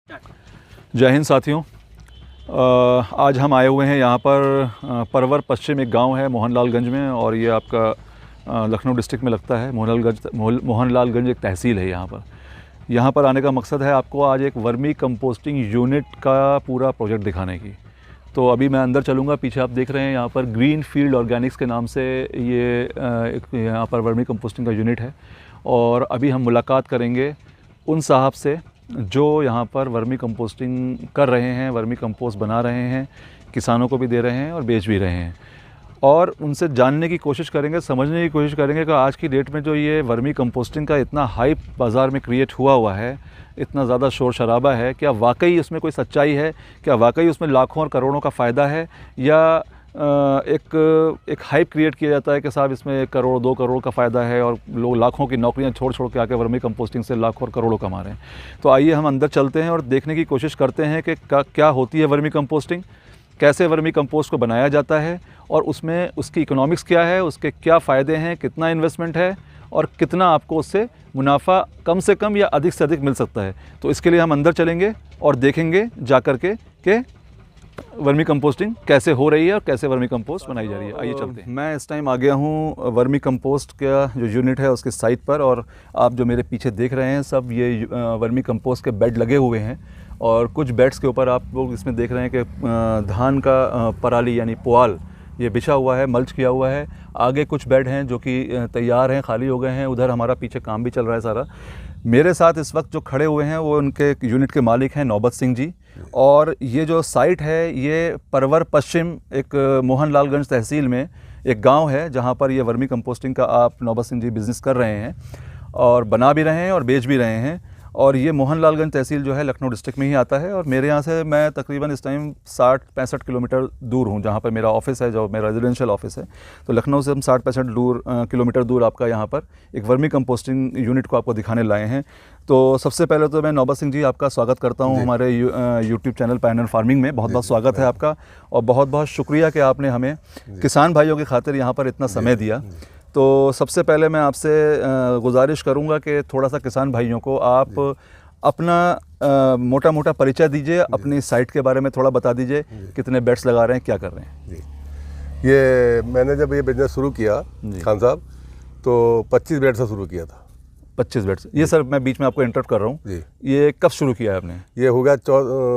जय हिंद साथियों। आज हम आए हुए हैं यहाँ पर परवर पश्चिम एक गांव है मोहनलालगंज में, और ये आपका लखनऊ डिस्ट्रिक्ट में लगता है। मोहनलालगंज एक तहसील है। यहाँ पर आने का मकसद है आपको आज एक वर्मी कंपोस्टिंग यूनिट का पूरा प्रोजेक्ट दिखाने की। तो अभी मैं अंदर चलूँगा। पीछे आप देख रहे हैं यहाँ पर ग्रीन फील्ड ऑर्गेनिक्स के नाम से ये एक यहाँ पर वर्मी कंपोस्टिंग का यूनिट है, और अभी हम मुलाकात करेंगे उन साहब से जो यहाँ पर वर्मी कंपोस्टिंग कर रहे हैं, वर्मी कंपोस्ट बना रहे हैं, किसानों को भी दे रहे हैं और बेच भी रहे हैं। और उनसे जानने की कोशिश करेंगे, समझने की कोशिश करेंगे कि आज की डेट में जो ये वर्मी कंपोस्टिंग का इतना हाइप बाज़ार में क्रिएट हुआ है, इतना ज़्यादा शोर शराबा है, क्या वाकई उसमें कोई सच्चाई है? क्या वाकई उसमें लाखों और करोड़ों का फ़ायदा है, या एक हाइप क्रिएट किया जाता है कि साहब इसमें 1 करोड़ 2 करोड़ का फ़ायदा है और लोग लाखों की नौकरियां छोड़ के आके वर्मी कंपोस्टिंग से लाखों और करोड़ों कमा रहे हैं। तो आइए हम अंदर चलते हैं और देखने की कोशिश करते हैं कि क्या होती है वर्मी कंपोस्टिंग, कैसे वर्मी कंपोस्ट को बनाया जाता है, और उसमें उसकी इकोनॉमिक्स क्या है, उसके क्या फ़ायदे हैं, कितना इन्वेस्टमेंट है और कितना आपको उससे मुनाफा कम से कम या अधिक से अधिक मिल सकता है। तो इसके लिए हम अंदर चलेंगे और देखेंगे जा कर के कि वर्मी कंपोस्टिंग कैसे हो रही है और कैसे वर्मी कंपोस्ट बनाई जा रही है। आइए चलते हैं। मैं इस टाइम आ गया हूँ वर्मी कंपोस्ट का जो यूनिट है उसके साइट पर, और आप जो मेरे पीछे देख रहे हैं सब ये वर्मी कंपोस्ट के बेड लगे हुए हैं, और कुछ बेड्स के ऊपर आप लोग इसमें देख रहे हैं कि धान का पराली यानी पुआल ये बिछा हुआ है, मल्च किया हुआ है। आगे कुछ बेड हैं जो कि तैयार हैं, खाली हो गए हैं। उधर हमारा पीछे काम भी चल रहा है सारा। मेरे साथ इस वक्त जो खड़े हुए हैं वो उनके यूनिट के मालिक हैं नौबत सिंह जी, और ये जो साइट है ये परवर पश्चिम एक मोहनलालगंज तहसील में एक गांव है जहां पर ये वर्मी कंपोस्टिंग का आप नौबत सिंह जी बिज़नेस कर रहे हैं, और बना भी रहे हैं और बेच भी रहे हैं। और ये मोहनलालगंज तहसील जो है लखनऊ डिस्ट्रिक्ट में ही आता है, और मेरे यहाँ से मैं तकरीबन इस टाइम 60-65 किलोमीटर दूर हूँ जहाँ पर मेरा ऑफिस है, जो मेरा रेजिडेंशियल ऑफिस है। तो लखनऊ से हम 60-65 किलोमीटर दूर आपका यहाँ पर एक वर्मी कंपोस्टिंग यूनिट को आपको दिखाने लाए हैं। तो सबसे पहले तो मैं नौबत सिंह जी आपका स्वागत करता हूँ हमारे यूट्यूब चैनल पायनियर फार्मिंग में। बहुत बहुत स्वागत है आपका, और बहुत बहुत शुक्रिया कि आपने हमें किसान भाइयों की खातिर यहाँ पर इतना समय दिया। तो सबसे पहले मैं आपसे गुजारिश करूंगा कि थोड़ा सा किसान भाइयों को आप अपना मोटा मोटा परिचय दीजिए, अपनी साइट के बारे में थोड़ा बता दीजिए, कितने बेड्स लगा रहे हैं, क्या कर रहे हैं। जी, ये मैंने जब ये बिज़नेस शुरू किया खान साहब तो 25 बेड से शुरू किया था। 25 बेड्स। ये सर मैं बीच में आपको इंटरप्ट कर रहा हूँ, ये कब शुरू किया है आपने? ये हो गया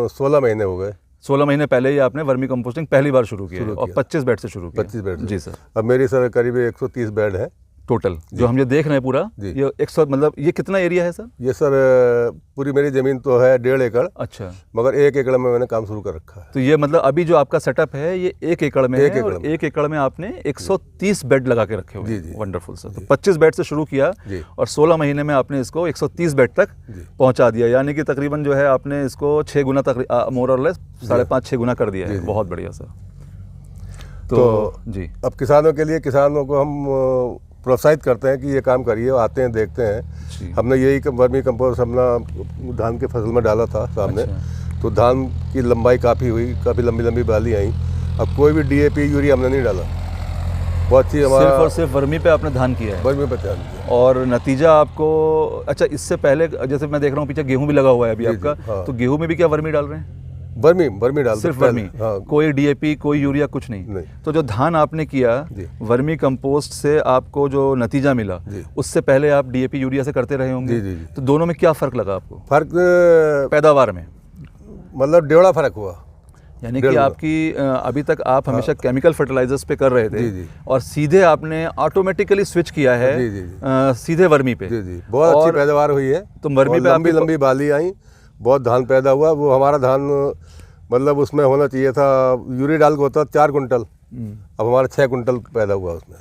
16 महीने हो गए। 16 महीने पहले ही आपने वर्मी कंपोस्टिंग पहली बार शुरू किया और 25 बेड से शुरू किया। 25 बेड जी सर। अब मेरी सर करीब 130 बेड है टोटल जो हम ये देख रहे हैं पूरा। ये 100 मतलब ये कितना एरिया है सर? ये सर पूरी मेरी ज़मीन तो है 1.5 एकड़। अच्छा। मगर 1 एकड़ में मैंने काम शुरू कर रखा है। तो ये मतलब अभी जो आपका सेटअप है ये 1 एकड़ में है, और 1 एकड़ में आपने 130 बेड लगा के रखे हुए हैं। Wonderful sir. तो 25 बेड से शुरू किया और 16 महीने में आपने इसको 130 बेड तक पहुंचा दिया, यानी कि तकरीबन जो है आपने इसको 6 गुना तक मोर और लेस 5.5-6 गुना कर दिया है। बहुत बढ़िया सर। तो जी अब किसानों के लिए, किसानों को हम प्रोत्साहित करते हैं कि ये काम करिए, आते हैं देखते हैं। हमने यही वर्मी कंपोस्ट अपना धान की फसल में डाला था सामने। तो धान की लंबाई काफ़ी हुई, काफ़ी लंबी लंबी बाली आई। अब कोई भी DAP यूरिया हमने नहीं डाला, बहुत अच्छी हमारा सिर्फ और सिर्फ वर्मी पे आपने धान किया है। वर्मी पे ध्यान दिया, और नतीजा आपको अच्छा। इससे पहले जैसे मैं देख रहा हूँ पीछे गेहूँ भी लगा हुआ है अभी आपका। हाँ। तो गेहूँ में भी क्या वर्मी डाल रहे हैं? वर्मी डाल, सिर्फ वर्मी। हाँ। कोई DAP कोई यूरिया कुछ नहीं। तो जो धान आपने किया वर्मी कंपोस्ट से आपको जो नतीजा मिला, उससे पहले आप DAP यूरिया से करते रहे होंगे। तो दोनों में क्या फ़र्क लगा आपको? फ़र्क पैदावार में मतलब 1.5 फ़र्क हुआ, यानी कि आपकी अभी तक आप हमेशा केमिकल फर्टिलाइजर्स पे कर रहे थे और सीधे आपने ऑटोमेटिकली स्विच किया है सीधे वर्मी पे। बहुत अच्छी पैदावार हुई है। तो वर्मी पे लंबी लंबी बाली आई, बहुत धान पैदा हुआ। वो हमारा धान मतलब उसमें होना चाहिए था, यूरिया डाल के होता 4 कुंटल, अब हमारा 6 कुंटल पैदा हुआ उसमें।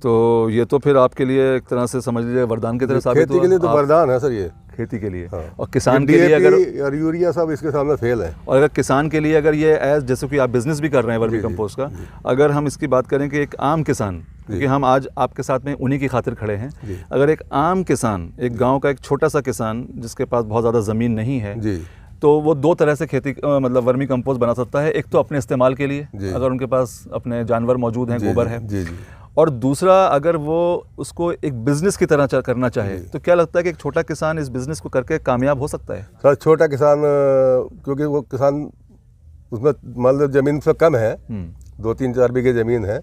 तो ये तो फिर आपके लिए एक तरह से समझ लीजिए वरदान की तरह साबित हुआ। खेती के लिए तो वरदान है सर ये, खेती के लिए। हाँ। और किसान के लिए अगर और यूरिया सब इसके सामने फेल है। और अगर किसान के लिए अगर ये एज जैसे कि आप बिजनेस भी कर रहे हैं वर्मी कंपोस्ट का, अगर हम इसकी बात करें कि एक आम किसान, क्योंकि हम आज आपके साथ में उन्हीं की खातिर खड़े हैं, अगर एक आम किसान, एक गाँव का एक छोटा सा किसान जिसके पास बहुत ज़्यादा ज़मीन नहीं है, तो वो 2 तरह से खेती मतलब वर्मी कंपोस्ट बना सकता है। एक तो अपने इस्तेमाल के लिए, अगर उनके पास अपने जानवर मौजूद हैं, गोबर है, और दूसरा, अगर वो उसको एक बिजनेस की तरह करना चाहे तो क्या लगता है कि एक छोटा किसान इस बिजनेस को करके कामयाब हो सकता है? सर छोटा किसान, क्योंकि वो किसान उसमें मान लो ज़मीन से कम है, 2-3-4 बीघे ज़मीन है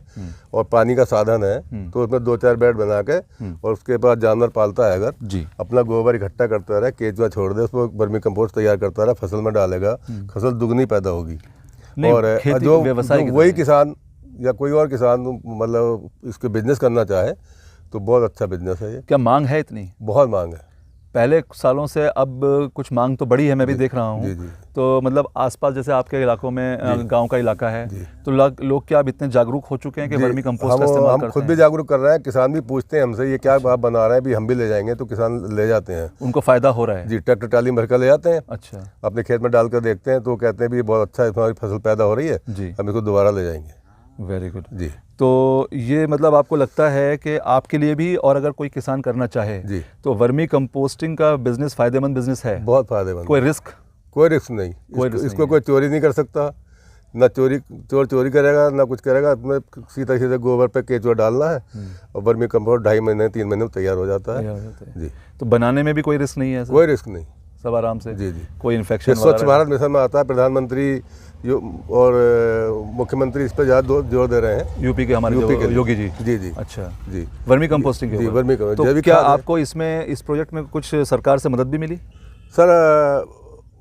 और पानी का साधन है, तो उसमें 2-4 बेड बना के और उसके बाद जानवर पालता है, अगर जी अपना गोबर इकट्ठा करता रहे, केचुआ छोड़ दे, उसको वर्मी कंपोस्ट तैयार करता रहे, फसल में डालेगा, फसल दुगनी पैदा होगी। और जो वही किसान या कोई और किसान मतलब इसको बिजनेस करना चाहे तो बहुत अच्छा बिजनेस है ये। क्या मांग है इतनी? बहुत मांग है। पहले सालों से अब कुछ मांग तो बढ़ी है, मैं भी देख रहा हूँ। जी जी। तो मतलब आसपास जैसे आपके इलाकों में गांव का इलाका है, तो लोग क्या अब इतने जागरूक हो चुके हैं कि वर्मी कंपोस्ट का इस्तेमाल करते हैं? हम खुद भी जागरूक कर रहे हैं, किसान भी पूछते हैं हमसे ये क्या आप बना रहे हैं, भी हम भी ले जाएंगे, तो किसान ले जाते हैं, उनको फायदा हो रहा है जी। ट्रैक्टर ट्राली भर कर ले जाते हैं, अच्छा, अपने खेत में डाल कर देखते हैं तो कहते हैं भी बहुत अच्छा है, हमारी फसल पैदा हो रही है जी, हम इसको दोबारा ले जाएंगे। वेरी गुड जी। तो ये मतलब आपको लगता है कि आपके लिए भी, और अगर कोई किसान करना चाहे जी, तो वर्मी कंपोस्टिंग का बिजनेस फ़ायदेमंद बिजनेस है? बहुत फायदेमंद। कोई रिस्क? कोई रिस्क नहीं, इसको कोई चोरी नहीं कर सकता, ना चोर चोरी करेगा ना कुछ करेगा। इसमें सीधा सीधा गोबर पे केचुआ डालना है और वर्मी कंपोस्ट 2.5 महीने 3 महीने में तैयार हो जाता है। जी। तो बनाने में भी कोई रिस्क नहीं है? कोई रिस्क नहीं, सब आराम से। जी जी। कोई इन्फेक्शन? स्वच्छ भारत मिशन में आता है, प्रधानमंत्री और मुख्यमंत्री इस पर ज़्यादा जोर दे रहे हैं, यूपी के हमारे योगी जी। जी जी। अच्छा जी। वर्मी कंपोस्टिंग के जी, ऊपर। वर्मी तो क्या आपको इसमें इस प्रोजेक्ट में कुछ सरकार से मदद भी मिली? सर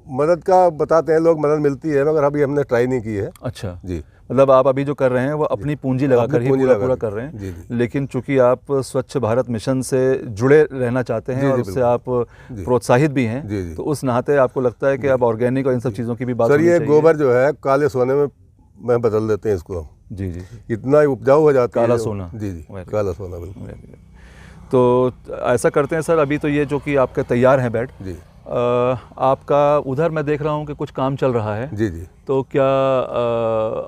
मदद का बताते हैं लोग, मदद मिलती है, मगर अभी हमने ट्राई नहीं की है। अच्छा जी। मतलब आप अभी जो कर रहे हैं वो अपनी पूंजी लगाकर ही पूरा कर रहे हैं। जी जी। लेकिन चूंकि आप स्वच्छ भारत मिशन से जुड़े रहना चाहते हैं और उससे आप प्रोत्साहित भी हैं, जी जी। तो उस नाते आपको लगता है कि आप ऑर्गेनिक और इन सब चीज़ों की भी बात सर होनी ये चाहिए। गोबर जो है काले सोने में बदल देते हैं इसको हम। जी जी। इतना उपजाऊ हो जाता है, काला सोना। जी जी, काला सोना बिल्कुल। तो ऐसा करते हैं सर, अभी तो ये जो कि आपके तैयार हैं बेड, जी। आपका उधर मैं देख रहा हूँ कि कुछ काम चल रहा है। जी जी। तो क्या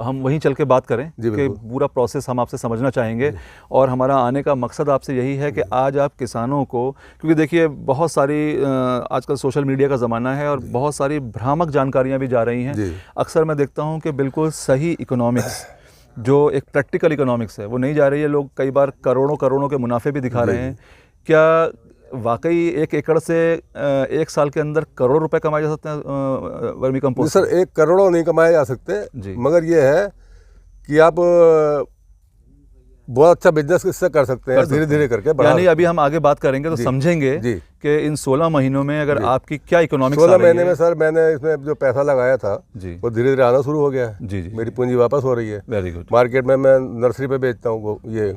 हम वहीं चल के बात करें कि पूरा प्रोसेस हम आपसे समझना चाहेंगे। और हमारा आने का मकसद आपसे यही है कि आज आप किसानों को, क्योंकि देखिए बहुत सारी आजकल सोशल मीडिया का ज़माना है और बहुत सारी भ्रामक जानकारियाँ भी जा रही हैं। अक्सर मैं देखता हूँ कि बिल्कुल सही इकोनॉमिक्स, जो एक प्रैक्टिकल इकोनॉमिक्स है, वो नहीं जा रही है। लोग कई बार करोड़ों के मुनाफे भी दिखा रहे हैं। क्या वाकई 1 एकड़ से 1 साल के अंदर करोड़ रुपए कमाए जा सकते हैं वर्मी कंपोस्ट? सर 1 करोड़ नहीं कमाए जा सकते, मगर ये है कि आप बहुत अच्छा बिजनेस इससे कर सकते हैं, धीरे धीरे करके। यानी अभी हम आगे बात करेंगे तो समझेंगे कि इन 16 महीनों में अगर आपकी क्या इकोनॉमिक्स 16 महीने में सर मैंने इसमें जो पैसा लगाया था वो धीरे धीरे आना शुरू हो गया है। जी जी। मेरी पूंजी वापस हो रही है। Very good. मार्केट में मैं नर्सरी पे बेचता हूँ ये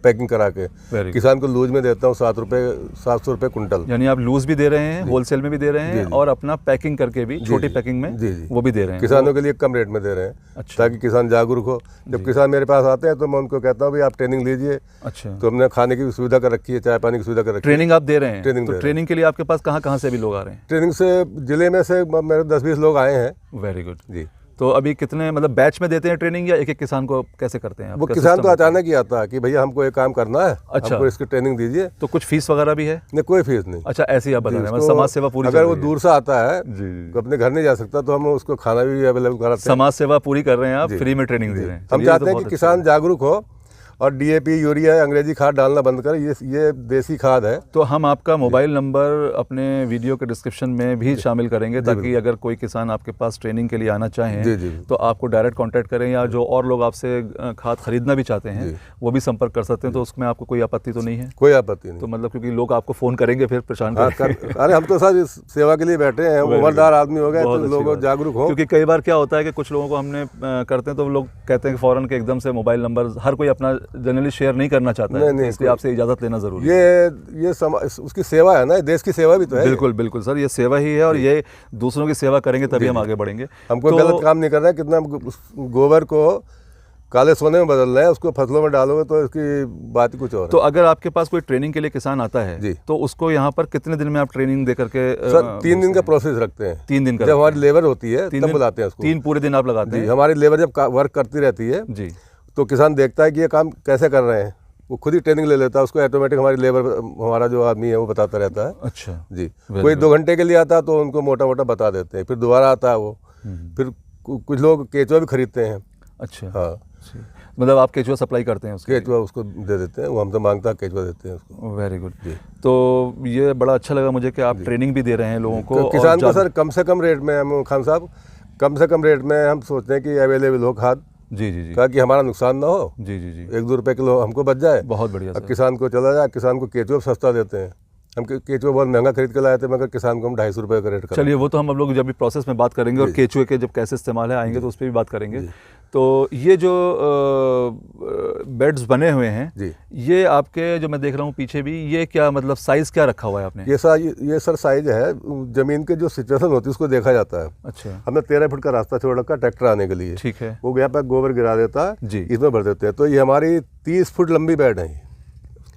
पैकिंग करा के, किसान को लूज में देता हूँ 700 रुपये कुंटल। यानी आप लूज भी दे रहे हैं, होलसेल में भी दे रहे हैं और अपना पैकिंग करके भी, छोटी पैकिंग में वो भी दे रहे हैं। किसानों के लिए कम रेट में दे रहे हैं। अच्छा। ताकि किसान जागरूक हो। जब किसान मेरे पास आते हैं तो मैं उनको कहता हूँ भाई आप ट्रेनिंग लीजिए। अच्छा। तो हमने खाने की सुविधा कर रखी है, चाय पानी की सुविधा कर रखी है। ट्रेनिंग आप दे रहे हैं? ट्रेनिंग के लिए आपके पास कहाँ से भी लोग आ रहे हैं? ट्रेनिंग से जिले में से मेरे 10-20 लोग आए हैं। वेरी गुड जी। तो अभी कितने मतलब बैच में देते हैं ट्रेनिंग, या एक किसान को कैसे करते हैं? वो किसान तो अचानक ही आता है कि भैया हमको ये काम करना है। अच्छा। हमको इसकी ट्रेनिंग दीजिए। तो कुछ फीस वगैरह भी है? नहीं, कोई फीस नहीं। अच्छा, ऐसे ही आप बता रहे हैं, समाज सेवा पूरी। अगर वो दूर से आता है, अपने घर नहीं जा सकता, तो हम उसको खाना भी अवेलेबल कराते हैं। समाज सेवा पूरी कर रहे हैं आप, फ्री में ट्रेनिंग दे रहे हैं। हम चाहते हैं कि किसान जागरूक हो और डीएपी यूरिया अंग्रेजी खाद डालना बंद कर, ये देसी खाद है। तो हम आपका मोबाइल नंबर अपने वीडियो के डिस्क्रिप्शन में भी शामिल करेंगे, ताकि अगर कोई किसान आपके पास ट्रेनिंग के लिए आना चाहें तो आपको डायरेक्ट कांटेक्ट करें, या जो और लोग आपसे खाद खरीदना भी चाहते हैं वो भी संपर्क कर सकते हैं। तो उसमें आपको कोई आपत्ति तो नहीं है? कोई आपत्ति नहीं। तो मतलब क्योंकि लोग आपको फ़ोन करेंगे फिर परेशान करेंगे। अरे हम तो सर सेवा के लिए बैठे हैं, उम्रदार आदमी हो गए तो लोग जागरूक हो। क्योंकि कई बार क्या होता है कि कुछ लोगों को हमने करते हैं तो लोग कहते हैं कि फ़ौरन के एकदम से मोबाइल नंबर हर कोई अपना जनरली शेयर नहीं करना चाहता है। नहीं, इसलिए आपसे इजाजत लेना जरूरी है। ये उसकी सेवा है ना, देश की सेवा भी तो है। बिल्कुल बिल्कुल सर, ये सेवा ही है और ये दूसरों की सेवा करेंगे तभी हम आगे बढ़ेंगे। हमको गलत काम नहीं करना है। कितना गोबर को काले सोने में बदलना है, उसको फसलों में डालोगे तो इसकी बात ही कुछ और है। तो अगर आपके पास कोई ट्रेनिंग के लिए किसान आता है तो उसको यहाँ पर कितने दिन में आप ट्रेनिंग दे करके? सर 3 दिन का प्रोसेस रखते हैं। 3 दिन का? जब हमारी लेबर होती है तब बुलाते हैं उसको। 3 पूरे दिन आप लगाते हैं? हमारी लेबर जब वर्क करती रहती है जी, तो किसान देखता है कि ये काम कैसे कर रहे हैं, वो खुद ही ट्रेनिंग ले लेता है। उसको ऑटोमेटिक हमारी लेबर, हमारा जो आदमी है वो बताता रहता है। अच्छा जी। कोई 2 घंटे के लिए आता है तो उनको मोटा मोटा बता देते हैं, फिर दोबारा आता है वो। फिर कुछ लोग केचुआ भी खरीदते हैं। अच्छा। हाँ, मतलब आप केचुआ सप्लाई करते हैं उसके? केचुआ उसको दे देते हैं, वो हमसे मांगता है, केचुआ देते हैं उसको। Very good. तो ये बड़ा अच्छा लगा मुझे कि आप ट्रेनिंग भी दे रहे हैं लोगों को। किसान को सर कम से कम रेट में, हम खान साहब कम से कम रेट में हम सोचते हैं कि अवेलेबल हो खाद, जी जी जी, ताकि हमारा नुकसान ना हो। जी जी जी, 1-2 रुपये किलो हमको बच जाए। बहुत बढ़िया। अब किसान को चला जाए, किसान को केचुआ सस्ता देते हैं। हम केचुआ बहुत महंगा खरीद के लाए थे, मगर किसान को हम 250 रुपये का रेट कर। चलिए वो तो हम लोग जब भी प्रोसेस में बात करेंगे और केचुए के जब कैसे इस्तेमाल है आएंगे तो उस पर भी बात करेंगे। तो ये जो बेड्स बने हुए हैं जी, ये आपके जो मैं देख रहा हूँ पीछे भी, ये क्या मतलब साइज़ क्या रखा हुआ है आपने? ये सर साइज है, जमीन के जो सिचुएशन होती है उसको देखा जाता है। अच्छा, हमने 13 फुट का रास्ता छोड़ रखा ट्रैक्टर आने के लिए। ठीक है। वो यहाँ पे गोबर गिरा देता है जी, इसमें भर देते हैं। तो ये हमारी 30 फुट लंबी बेड है।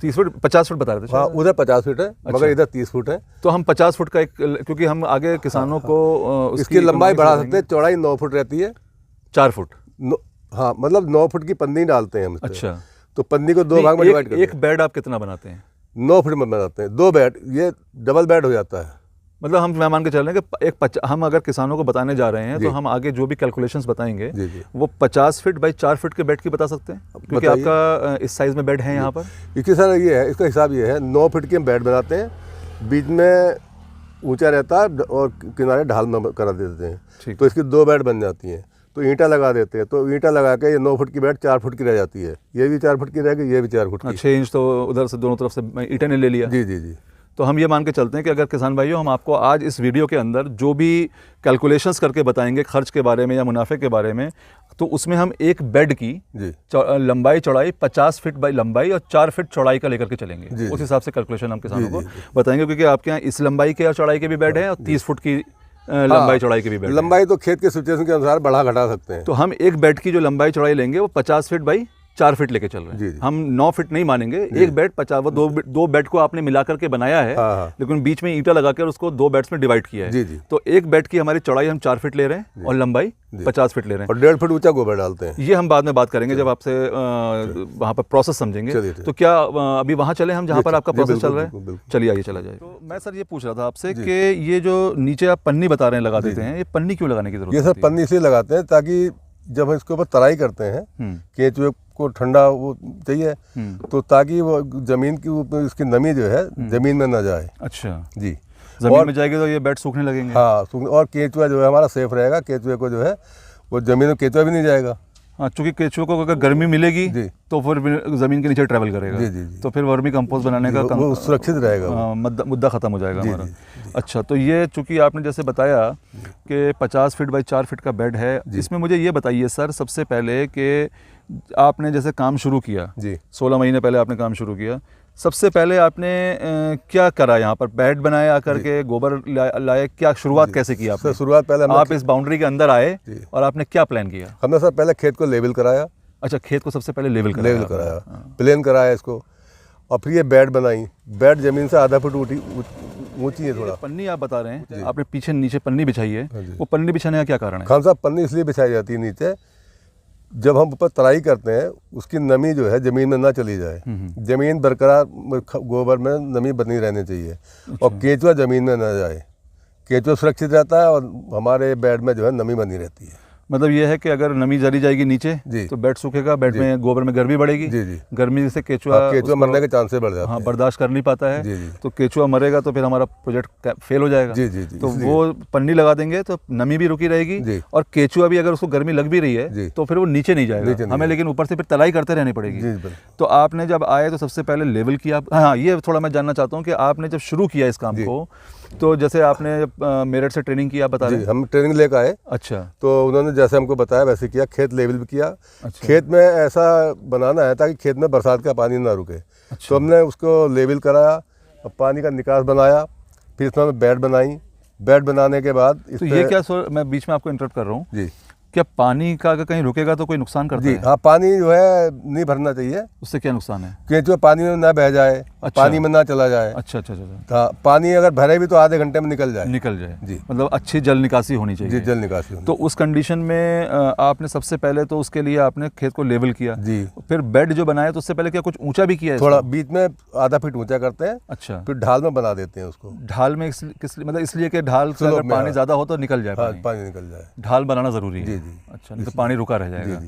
30 फुट 50 फुट बता रहे थे? हाँ, उधर 50 फीट है, मगर इधर 30 फुट है। तो हम 50 फुट का एक, क्योंकि हम आगे किसानों को इसकी लंबाई बढ़ा सकते हैं। चौड़ाई 9 फुट रहती है। 4 फुट? हाँ, मतलब 9 फुट की पन्नी डालते हैं हम। अच्छा, तो पन्नी को 2 भाग में डिवाइड करते हैं। एक बेड आप कितना बनाते हैं? 9 फुट में बनाते हैं 2 बेड, ये डबल बेड हो जाता है। मतलब हम मैं मान के चल रहे हैं कि हम अगर किसानों को बताने जा रहे हैं तो हम आगे जो भी कैलकुलेशंस बताएंगे वो 50 फीट बाई 4 फीट के बेड की बता सकते हैं, क्योंकि आपका इस साइज में बेड है यहाँ पर। इसकी सर ये है, इसका हिसाब ये है, 9 फीट के हम बेड बनाते हैं, बीच में ऊंचा रहता है और किनारे ढाल में करा देते हैं। तो इसकी 2 बेड बन जाती हैं। तो ईंटा लगा देते हैं, तो ईंटा लगा के ये 9 फुट की बेड 4 फुट की रह जाती है। ये भी 4 फुट की रहेगी, ये भी 4 फुट की। 6 इंच तो उधर से दोनों तरफ से ईंटे ने ले लिया। जी जी जी। तो हम ये मान के चलते हैं कि अगर किसान भाइयों हम आपको आज इस वीडियो के अंदर जो भी कैलकुलेशंस करके बताएंगे खर्च के बारे में या मुनाफे के बारे में, तो उसमें हम एक बेड की लंबाई चौड़ाई 50 फीट बाई लंबाई और 4 फीट चौड़ाई का लेकर के चलेंगे। उस हिसाब से कैलकुलेशन हम किसानों को बताएंगे, क्योंकि आपके यहाँ इस लंबाई के और चौड़ाई के भी बेड हैं और 30 फुट की लंबाई चौड़ाई के भी बेड। लंबाई तो खेत के सिचुएशन के अनुसार बढ़ा घटा सकते हैं। तो हम एक बेड की जो लंबाई चौड़ाई लेंगे वो 50 फीट बाई 4 फीट लेके चल रहे हैं। हम 9 फीट नहीं मानेंगे। एक बेड 50, वो दो बेड को आपने मिला करके बनाया है। लेकिन बीच में ईंटा लगाकर उसको 2 बेड्स में डिवाइड किया है। तो एक बेड की हमारी चौड़ाई हम 4 फीट ले रहे हैं और लंबाई 50 फीट ले रहे हैं और 1.5 फुट ऊंचा गोबर डालते हैं। ये हम बाद में बात करेंगे जब आपसे वहाँ पर प्रोसेस समझेंगे। तो क्या अभी वहाँ चले हम जहाँ पर आपका प्रोसेस चल रहा है? चलिए आइए, चला जाए। तो मैं सर ये पूछ रहा था आपसे कि ये जो नीचे आप पन्नी बता रहे हैं लगा देते हैं, ये पन्नी क्यों लगाने की जरूरत है? ये सर पन्नी इसलिए लगाते हैं ताकि जब हम इसके ऊपर तराई करते हैं, केंचुए को ठंडा वो चाहिए, तो ताकि वो जमीन की ऊपर इसकी नमी जो है जमीन में ना जाए। अच्छा जी, जमीन में जाएगी तो ये बेड सूखने लगेंगे। हाँ, और केंचुआ जो है हमारा सेफ रहेगा। केंचुए को जो है वो जमीन में केंचुआ भी नहीं जाएगा। हाँ, चूंकि केंचुए को अगर गर्मी मिलेगी तो फिर जमीन के नीचे ट्रैवल करेगा। जी। तो फिर वर्मी कंपोस्ट बनाने का वो सुरक्षित रहेगा, मुद्दा खत्म हो जाएगा हमारा। अच्छा, तो ये चूंकि आपने जैसे बताया कि 50 फीट बाई 4 फीट का बेड है, इसमें मुझे ये बताइए सर सबसे पहले कि आपने जैसे काम शुरू किया, 16 महीने पहले आपने काम शुरू किया, सबसे पहले आपने क्या करा? यहाँ पर बेड बनाया आकर के, गोबर लाए, क्या शुरुआत कैसे की आपने? शुरुआत पहले आप इस बाउंड्री के अंदर आए और आपने क्या प्लान किया? हमने सर पहले खेत को लेवल कराया। अच्छा, खेत को सबसे पहले लेवल कराया, प्लेन कराया इसको, और फिर ये बेड बनाई। बेड जमीन से आधा फुट ऊंची है थोड़ा। पन्नी आप बता रहे हैं, आपने पीछे नीचे पन्नी बिछाई है, वो पन्नी बिछाने का क्या कारण है? खान साहब, पन्नी इसलिए बिछाई जाती है नीचे, जब हम ऊपर तराई करते हैं उसकी नमी जो है जमीन में ना चली जाए। जमीन बरकरार, गोबर में नमी बनी रहनी चाहिए। और केंचुआ जमीन में ना जाए। केंचुआ सुरक्षित रहता है और हमारे बेड में जो है नमी बनी रहती है। मतलब ये है कि अगर नमी जली जाएगी नीचे तो बेड सूखेगा, बेड में गोबर में गर्मी बढ़ेगी। गर्मी से केंचुआ मरने के चांसेस बढ़ जाते हैं। हाँ, बर्दाश्त कर नहीं पाता है। तो केंचुआ मरेगा तो फिर हमारा प्रोजेक्ट फेल हो जाएगा। तो वो पन्नी लगा देंगे तो नमी भी रुकी रहेगी, और केंचुआ भी अगर उसको गर्मी लग भी रही है तो फिर वो नीचे नहीं जाएगा हमें, लेकिन ऊपर से फिर तलाई करते रहनी पड़ेगी। तो आपने जब आए तो सबसे पहले लेवल किया। हाँ, ये थोड़ा मैं जानना चाहता हूँ कि आपने जब शुरू किया इस काम को, तो जैसे आपने मेरठ से ट्रेनिंग किया, बता रहे? हम ट्रेनिंग लेकर आए। अच्छा, तो उन्होंने जैसे हमको बताया वैसे किया, खेत लेवल भी किया। अच्छा। खेत में ऐसा बनाना है ताकि खेत में बरसात का पानी ना रुके। अच्छा। तो हमने उसको लेवल कराया और पानी का निकास बनाया, फिर इसमें बेड बनाई। बेड बनाने के बाद तो ये क्या मैं बीच में आपको इंटरप्ट कर रहा हूँ जी, क्या पानी का अगर कहीं रुकेगा तो कोई नुकसान करता है? हाँ, पानी जो है नहीं भरना चाहिए। उससे क्या नुकसान है? कि जो पानी में ना बह जाए। अच्छा। पानी में ना चला जाए। अच्छा। हाँ, पानी अगर भरे भी तो आधे घंटे में निकल जाए जी। मतलब अच्छी जल निकासी होनी चाहिए। जी, जल निकासी होनी। तो उस कंडीशन में आपने सबसे पहले तो उसके लिए आपने खेत को लेवल किया जी। फिर बेड जो बनाया तो उससे पहले क्या कुछ ऊंचा भी किया है? थोड़ा बीच में आधा फीट ऊंचा करते हैं। अच्छा। फिर ढाल में बना देते हैं उसको। ढाल में मतलब इसलिए कि ढाल से अगर पानी ज्यादा हो तो निकल जाए। पानी निकल जाए, ढाल बनाना जरूरी है। अच्छा, नहीं तो पानी रुका रह जाएगा।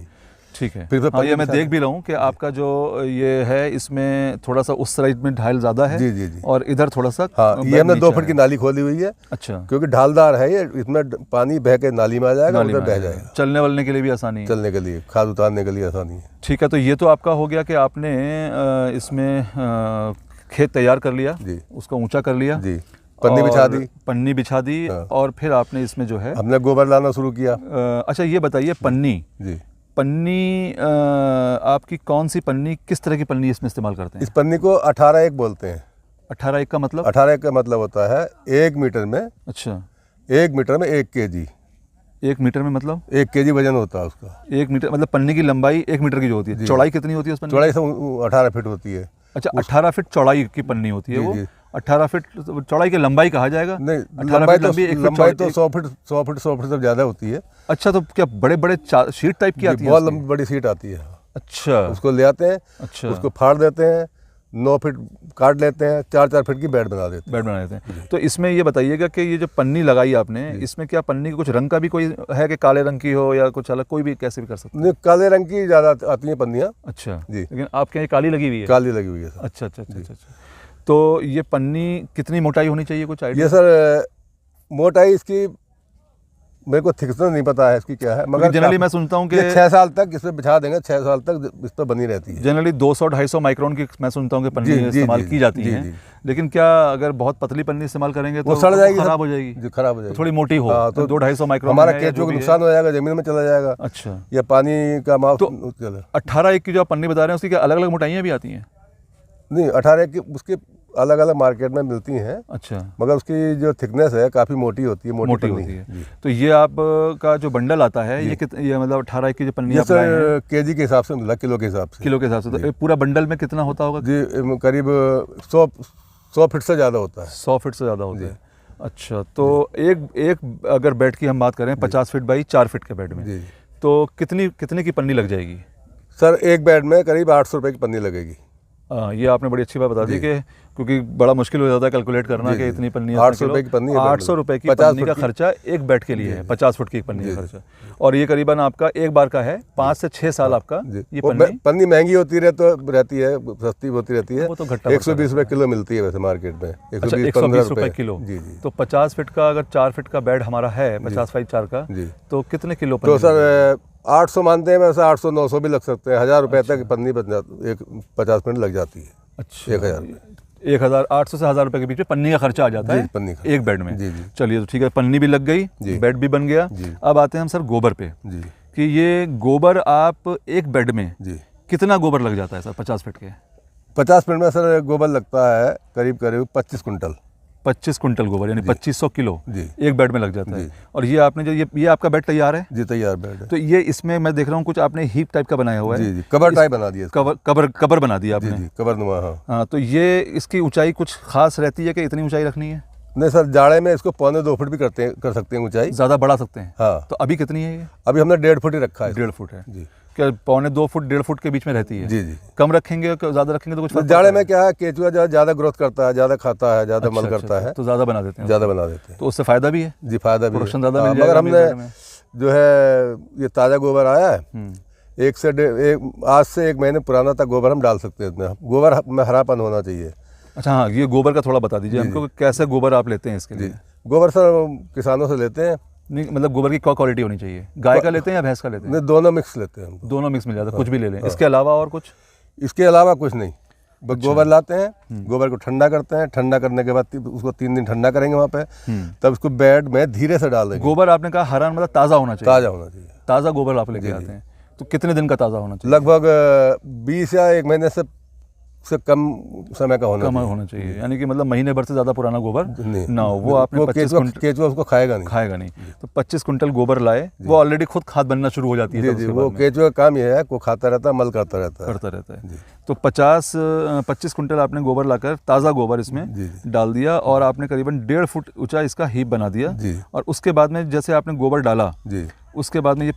ठीक है। फिर हाँ, ये मैं देख भी रहा हूँ कि आपका जो ये है इसमें थोड़ा सा उस साइड में ढाल ज़्यादा है। जी जी जी। और इधर थोड़ा सा, हाँ, ये हमने 2 फुट की नाली खोली हुई है। अच्छा। क्योंकि ढालदार है ये, इसमें पानी बह के नाली में आ जाएगा, उधर बह जाएगा। चलने वलने के लिए भी आसानी है, चलने के लिए, खाद उतारने के लिए आसानी है। ठीक है। तो ये तो आपका हो गया कि आपने इसमें खेत तैयार कर लिया जी, उसको ऊंचा कर लिया जी, पन्नी बिछा दी, पन्नी बिछा दी। हाँ। और फिर आपने इसमें जो है हमने गोबर लाना शुरू किया। अच्छा, ये बताइए पन्नी जी, पन्नी आपकी कौन सी पन्नी, किस तरह की पन्नी इसमें इस्तेमाल करते हैं? इस पन्नी को 18-1 बोलते हैं। 18-1 का मतलब? 18-1 का मतलब होता है 1 मीटर में, अच्छा, 1 मीटर में 1 kg। 1 मीटर में मतलब 1 kg वजन होता है उसका। 1 मीटर मतलब पन्नी की लंबाई 1 मीटर की जो होती है। चौड़ाई कितनी होती है उस पन्नी? चौड़ाई 18 फीट होती है। अच्छा, 18 फीट चौड़ाई की पन्नी होती है वो। 18 फीट चौड़ाई की लंबाई कहा जाएगा? नहीं, लंबाई तो 100 फीट से ज़्यादा होती है। अच्छा, तो क्या बड़े बड़े शीट टाइप की आती है? बहुत लंबी बड़ी शीट आती है। अच्छा, उसको ले आते हैं। अच्छा, उसको फाड़ देते हैं, 9 फीट काट लेते हैं, 4-4 फीट की बेड बना देते हैं। तो इसमें ये बताइएगा कि ये जो पन्नी लगाई आपने, इसमें क्या पन्नी के कुछ रंग का भी कोई है कि काले रंग की हो या कुछ अलग, कोई भी कैसे भी कर सकते हैं? नहीं, काले रंग की ज़्यादा आती हैं पन्नियाँ। अच्छा जी, लेकिन आपके यहाँ काली लगी हुई है? काली लगी हुई है। अच्छा अच्छा अच्छा अच्छा। तो ये पन्नी कितनी मोटाई होनी चाहिए, कुछ आइडिया? ये सर मोटाई इसकी मेरे को थिकनेस नहीं पता है इसकी क्या है, मगर जनरली मैं सुनता हूँ कि 6 साल तक इसमें बिछा देंगे, 6 साल तक इस पर बनी रहती है। जनरली 200-250 माइक्रोन की मैं सुनता हूँ कि पन्नी इस्तेमाल की जाती है। लेकिन क्या अगर बहुत पतली पन्नी इस्तेमाल करेंगे तो सड़ जाएगी, खराब हो जाएगी? खराब हो जाएगी। थोड़ी मोटी हो तो 200-250 माइक्रोन हमारा केंचुआ का नुकसान हो जाएगा, जमीन में चला जाएगा। अच्छा, या पानी का माप। तो 18-1 की जो आप पन्नी बता रहे हैं उसकी क्या अलग अलग मोटाइयाँ भी आती हैं? नहीं, 18 की उसकी अलग अलग मार्केट में मिलती हैं। अच्छा, मगर उसकी जो थिकनेस है काफ़ी मोटी होती है, मोटी होती है। तो ये आपका जो बंडल आता है ये मतलब 18 की जो पन्नी आप लाए हैं, केजी के हिसाब से मिला, किलो के हिसाब से। किलो के हिसाब से। तो पूरा बंडल में कितना होता होगा? जी, करीब 100 फीट से ज़्यादा होता है। 100 फीट से ज़्यादा होता है। अच्छा, तो एक अगर बेड की हम बात करें 50 फीट बाई 4 फीट के बेड में, तो कितने की पन्नी लग जाएगी? सर, एक बेड में करीब 800 रुपये की पन्नी लगेगी। ये आपने बड़ी अच्छी बात बता दी कि क्योंकि बड़ा मुश्किल हो जाता है कैलकुलेट करना कि इतनी पन्नी 800 रुपये की पन्नी, 800 रुपये की पन्नी का खर्चा एक बेड के लिए है, 50 फुट की पन्नी का खर्चा। और ये करीबन आपका एक बार का है, 5 से 6 साल आपका ये पन्नी महंगी होती रहती है, सस्ती होती रहती है। वो तो 120 रुपये किलो मिलती है वैसे मार्केट में। 120 रुपये किलो। तो 50 फीट का अगर 4 फीट का बेड हमारा है, 50 बाई 4 का, तो कितने किलो? तो सर 800 मानते हैं, वैसे 800-900 भी लग सकते हैं। 1000 रुपये तक पन्नी बन जाती, 50 मिनट लग जाती है। अच्छा, 1800 से 1000 रुपये के बीच में पन्नी का खर्चा आ जाता है पन्नी का एक बेड में। चलिए, तो ठीक है, पन्नी भी लग गई, बेड भी बन गया। अब आते हैं हम सर गोबर पे कि ये गोबर आप एक बेड में कितना गोबर लग जाता है सर 50 फीट के? 50 फीट में सर गोबर लगता है करीब 25 कुंटल। 25 कुंटल गोबर यानी 2500 किलो एक बेड में लग जाता है। और ये आपने जो ये आपका बेड तैयार है? जी, तैयार बेड है। तो ये इसमें मैं देख रहा हूँ कुछ आपने हीप टाइप का बनाया हुआ है। जी, कबर टाइप बना दिया। कबर बना दिया आपने? जी, कबर नुमा। हाँ, तो ये इसकी ऊंचाई कुछ खास रहती है कि इतनी ऊंचाई रखनी है? नहीं सर, जाड़े में इसको 1.25-2 फुट भी कर सकते हैं ऊंचाई, ज़्यादा बढ़ा सकते हैं। हाँ। तो अभी कितनी है ये? अभी हमने 1.5 फुट ही रखा है। 1.5 फुट है जी। क्या 1.25-2 फुट 1.5 फुट के बीच में रहती है? जी जी। कम रखेंगे ज़्यादा रखेंगे तो कुछ जाड़े में क्या है, केचुआ ज़्यादा ग्रोथ करता है, ज़्यादा खाता है, ज़्यादा मल करता है, तो ज़्यादा बना देते हैं। ज़्यादा बना देते हैं, तो उससे फ़ायदा भी है। जी, फ़ायदा भी, प्रोडक्शन ज़्यादा मिल जाएगा। मगर हमने जो है ये ताज़ा गोबर आया है, आज से 1 महीने पुराना तक गोबर हम डाल सकते हैं इसमें। गोबर में हरापन होना चाहिए। अच्छा, हाँ, ये गोबर का थोड़ा बता दीजिए हमको, कैसे गोबर आप लेते हैं इसके लिए? गोबर सर किसानों से लेते हैं। नहीं, मतलब गोबर की क्या क्वालिटी होनी चाहिए? गाय का लेते हैं या भैंस का लेते हैं? नहीं, दोनों मिक्स लेते हैं। दोनों मिक्स मिल जाता है, कुछ भी ले लें। इसके अलावा और कुछ? इसके अलावा कुछ नहीं, बस गोबर लाते हैं, गोबर को ठंडा करते हैं, ठंडा करने के बाद उसको 3 दिन ठंडा करेंगे वहाँ पे, तब उसको बेड में धीरे से डाल देंगे। गोबर आपने कहा हरा मतलब ताज़ा होना चाहिए? ताज़ा होना चाहिए। ताज़ा गोबर आप लेके आते हैं, तो कितने दिन का ताज़ा होना चाहिए? लगभग 20 या 1 महीने से कम समय का होना चाहिए। यानी कि मतलब महीने भर से ज़्यादा पुराना गोबर ना हो। वो आपने 25 कुंटल, केचुआ उसको खाएगा नहीं। तो 25 कुंटल गोबर लाए, वो ऑलरेडी खुद खाद बनना शुरू हो जाती है। जी, वो केचुआ का काम ये है, वो खाता रहता है, मल करता रहता है। तो 25 कुंटल आपने गोबर लाकर, ताज़ा गोबर इसमें डाल दिया और आपने करीबन 1.5 फुट ऊंचा इसका हीप बना दिया। और उसके बाद में जैसे आपने गोबर डाला, उसके बाद में ये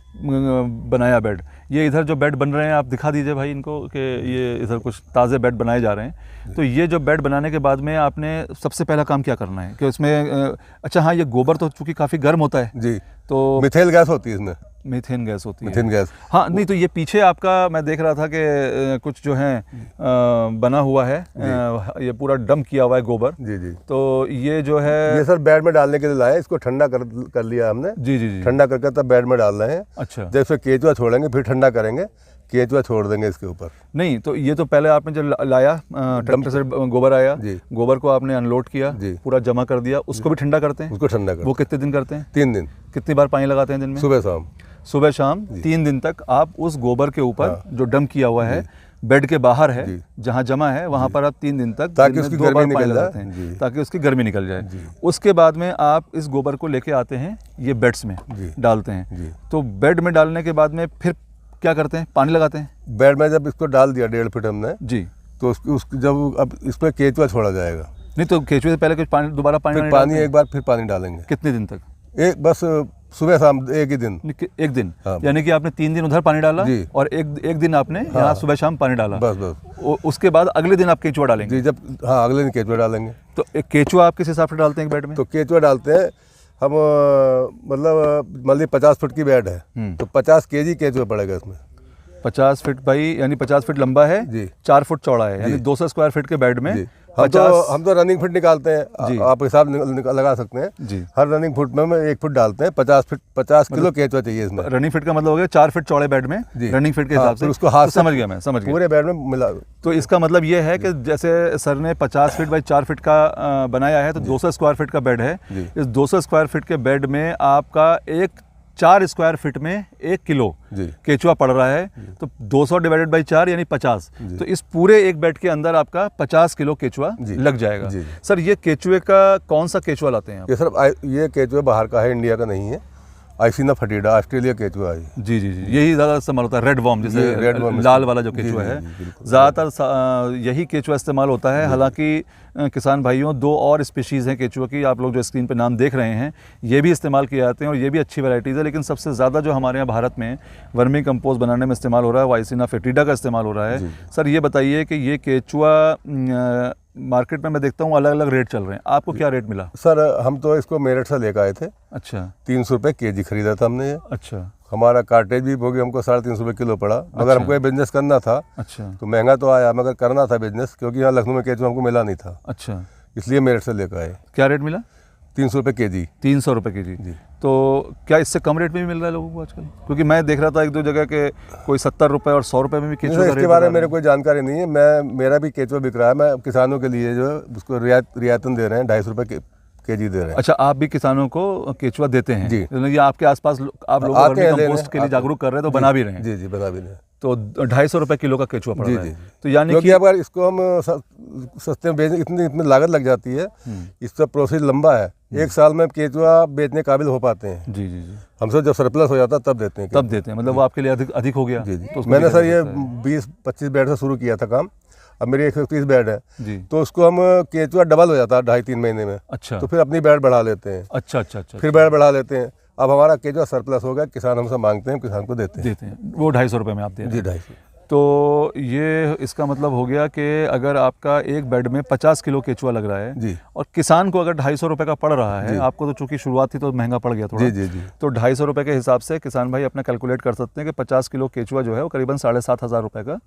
बनाया बेड। ये इधर जो बेड बन रहे हैं आप दिखा दीजिए भाई इनको कि ये इधर कुछ ताज़े बेड बनाए जा रहे हैं। तो ये जो बेड बनाने के बाद में आपने सबसे पहला काम क्या करना है कि उसमें अच्छा हाँ, ये गोबर तो चूँकि काफ़ी गर्म होता है जी, तो मिथेल गैस होती है इसमें। मीथेन गैस होती है। Methane gas. हाँ, नहीं तो ये पीछे आपका मैं देख रहा था कि कुछ जो है बना हुआ है, ये पूरा डंप किया हुआ है गोबर। जी जी। तो ये जो है ये सर बेड में डालने के लिए लाए, इसको ठंडा कर लिया हमने। जी जी जी। ठंडा करके तब बेड में डाल रहे हैं। अच्छा। जब इसमें केचुआ छोड़ेंगे फिर ठंडा करेंगे, केचुआ छोड़ देंगे इसके ऊपर। नहीं तो ये तो पहले आपने जब लाया ट्रैक्टर से गोबर आया, गोबर को आपने अनलोड किया, पूरा जमा कर दिया, उसको भी ठंडा करते हैं? उसको ठंडा करते हैं। वो कितने दिन करते हैं? 3 दिन। कितनी बार पानी लगाते हैं दिन में? सुबह शाम। सुबह शाम 3 दिन तक आप उस गोबर के ऊपर जो डंप किया हुआ है बेड के बाहर है जहाँ जमा है वहाँ पर आप 3 दिन तक ताकि उसकी गर्मी निकल जाए, ताकि उसकी गर्मी निकल जाए। उसके बाद में आप इस गोबर को लेके आते हैं, ये बेड्स में डालते हैं। तो बेड में डालने के बाद में फिर क्या करते हैं? पानी लगाते हैं? बेड में जब इसको डाल दिया 1.5 फीट हमने जी, तो उसकी जब अब इस पर केचुआ छोड़ा जाएगा। नहीं तो केचुए से पहले कुछ पानी, दोबारा पानी एक बार फिर पानी डालेंगे। कितने दिन तक? एक बस सुबह शाम एक ही दिन। एक दिन? यानी कि आपने 3 दिन उधर पानी डाला और एक दिन आपने यहाँ सुबह शाम पानी डाला। बस। उसके बाद अगले दिन आप केचुआ डालेंगे? जी, जब अगले दिन केचुआ डालेंगे। तो एक केचुआ आप किस हिसाब से डालते हैं एक बेड में? तो केचुआ डालते हैं हम, मतलब मान लीजिए 50 फुट की बेड है तो 50 kg केचुआ पड़ेगा इसमें। 50 फीट भाई, यानी 50 फीट लंबा है जी, 4 फुट चौड़ा है, यानी 200 स्क्वायर फीट के बेड में हम तो रनिंग फुट निकालते हैं, आप हिसाब लगा सकते हैं जी। हर रनिंग फुट में 1 फुट डालते हैं। 50 किलो केचुआ चाहिए इसमें। रनिंग फीट का मतलब हो गया 4 फीट चौड़े बेड में रनिंग फीट के हिसाब से उसको हाथ, समझ गया, मैं समझ गया, पूरे बेड में मिला। तो इसका मतलब ये है कि जैसे सर ने 50 फीट बाई 4 फीट का बनाया है तो 200 स्क्वायर फीट का बेड है। इस 200 स्क्वायर फीट के बेड में आपका 4 स्क्वायर फीट में 1 किलो केचुआ पड़ रहा है, तो 200 डिवाइडेड बाई 4 यानी 50। तो इस पूरे एक बेड के अंदर आपका 50 किलो केचुआ लग जाएगा। सर ये केचुए का कौन सा केचुआ लाते हैं आप? ये सर ये केचुआ बाहर का है, इंडिया का नहीं है। आइसिना फटीडा ऑस्ट्रेलिया केचुआ है। जी जी जी, यही ज़्यादा इस्तेमाल होता है। रेड वॉर्म, जैसे लाल वाला जो केचुआ है, ज़्यादातर यही केचुआ इस्तेमाल होता है। हालांकि किसान भाइयों 2 और स्पीशीज़ हैं केचुआ की, आप लोग जो स्क्रीन पे नाम देख रहे हैं, ये भी इस्तेमाल किए जाते हैं और ये भी अच्छी वैराइटीज़ है। लेकिन सबसे ज़्यादा जो हमारे यहाँ भारत में वर्मी कंपोस्ट बनाने में इस्तेमाल हो रहा है वो आइसिना फेटिडा का इस्तेमाल हो रहा है। सर ये बताइए कि ये केचुआ मार्केट में मैं देखता हूँ अलग अलग रेट चल रहे हैं, आपको क्या रेट मिला? सर हम तो इसको मेरठ से लेकर आए थे। अच्छा। 300 रुपये kg खरीदा था हमने ये। अच्छा। हमारा कार्टेज भी होगी, हमको 350 रुपये किलो पड़ा। मगर हमको ये बिजनेस करना था। अच्छा। तो महंगा तो आया, मगर करना था बिजनेस, क्योंकि यहाँ लखनऊ में केचुआ हमको मिला नहीं था। अच्छा। इसलिए मेरठ से लेकर आए। क्या रेट मिला? 300 रुपये kg। 300 रुपये kg जी। तो क्या इससे कम रेट में भी मिल रहा है लोगों को आजकल? क्योंकि मैं देख रहा था 1-2 जगह के कोई 70 रुपये और 100 रुपये में भी केचुआ का रेट। इसके बारे में मेरे कोई जानकारी नहीं है। मेरा भी केचुआ बिक रहा है, मैं किसानों के लिए जो है उसको रियायतन दे रहे हैं, 250 रुपये kg दे रहे हैं। अच्छा, आप भी किसानों को केचुआ देते हैं जी? ये आपके आसपास आप लोग कंपोस्ट के लिए जागरूक कर रहे हैं तो बना भी रहे हैं? जी जी, बना भी रहे हैं। तो 250 रुपये किलो का केचुआ पड़ रहा है। तो यानी कि अगर इसको हम सस्ते में बेचने, इतनी लागत लग जाती है, इसका प्रोसेस लंबा है। 1 साल में केचुआ बेचने काबिल हो पाते हैं। जी जी जी। हमसे जब सरप्लस हो जाता है तब देते हैं। मतलब वो आपके लिए अधिक हो गया। जी जी। तो मैंने सर ये 20-25 बेड से शुरू किया था काम। अब मेरी 130 बेड है जी। तो उसको हम केचुआ डबल हो जाता है 2.5-3 महीने में। अच्छा। तो फिर अपनी बेड बढ़ा लेते हैं। अच्छा। फिर बेड बढ़ा लेते हैं। अब हमारा केचुआ सरप्लस हो गया, किसान हमसे मांगते हैं, किसान को देते हैं। वो 250 रुपये में आप देते हैं? जी, 250। तो ये इसका मतलब हो गया कि अगर आपका एक बेड में 50 किलो केचुआ लग रहा है जी, और किसान को अगर 250 रुपये का पड़ रहा है, आपको तो चूंकि शुरुआत थी तो महंगा पड़ गया थोड़ा। जी। तो 250 रुपये के हिसाब से किसान भाई अपना कैलकुलेट कर सकते हैं कि 50 किलो केचुआ जो है वो करीबन 7,500 रुपये का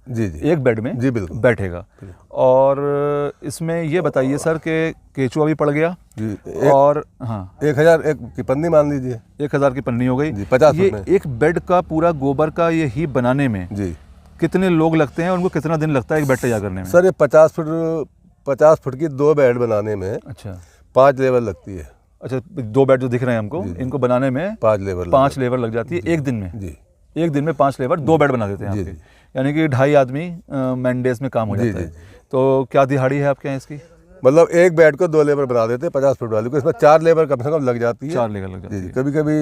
एक बेड में बैठेगा। और इसमें ये बताइए सर कि केचुआ भी पड़ गया जी, और हाँ 1000 की पन्नी मान लीजिए, 1000 की पन्नी हो गई। 50 ये एक बेड का पूरा गोबर का ये हीप बनाने में जी कितने लोग लगते हैं, उनको कितना दिन लगता है एक बेड तैयार करने में? सर ये 50 फुट की 2 बेड बनाने में अच्छा 5 लेबर लगती है। अच्छा, 2 बेड जो दिख रहे हैं हमको, इनको बनाने में 5 लेबर लग जाती है एक दिन में जी। एक दिन में 5 लेबर 2 बेड बना देते हैं आपके, यानी कि 2.5 आदमी मैन डेज में काम हो जाता है। तो क्या दिहाड़ी है आपके यहाँ इसकी? मतलब एक बेड को 2 लेबर बना देते हैं 50 फुट वाली को, इसमें 4 लेबर कम से कम लग जाती है। 4 लेबर लग जाती है। कभी कभी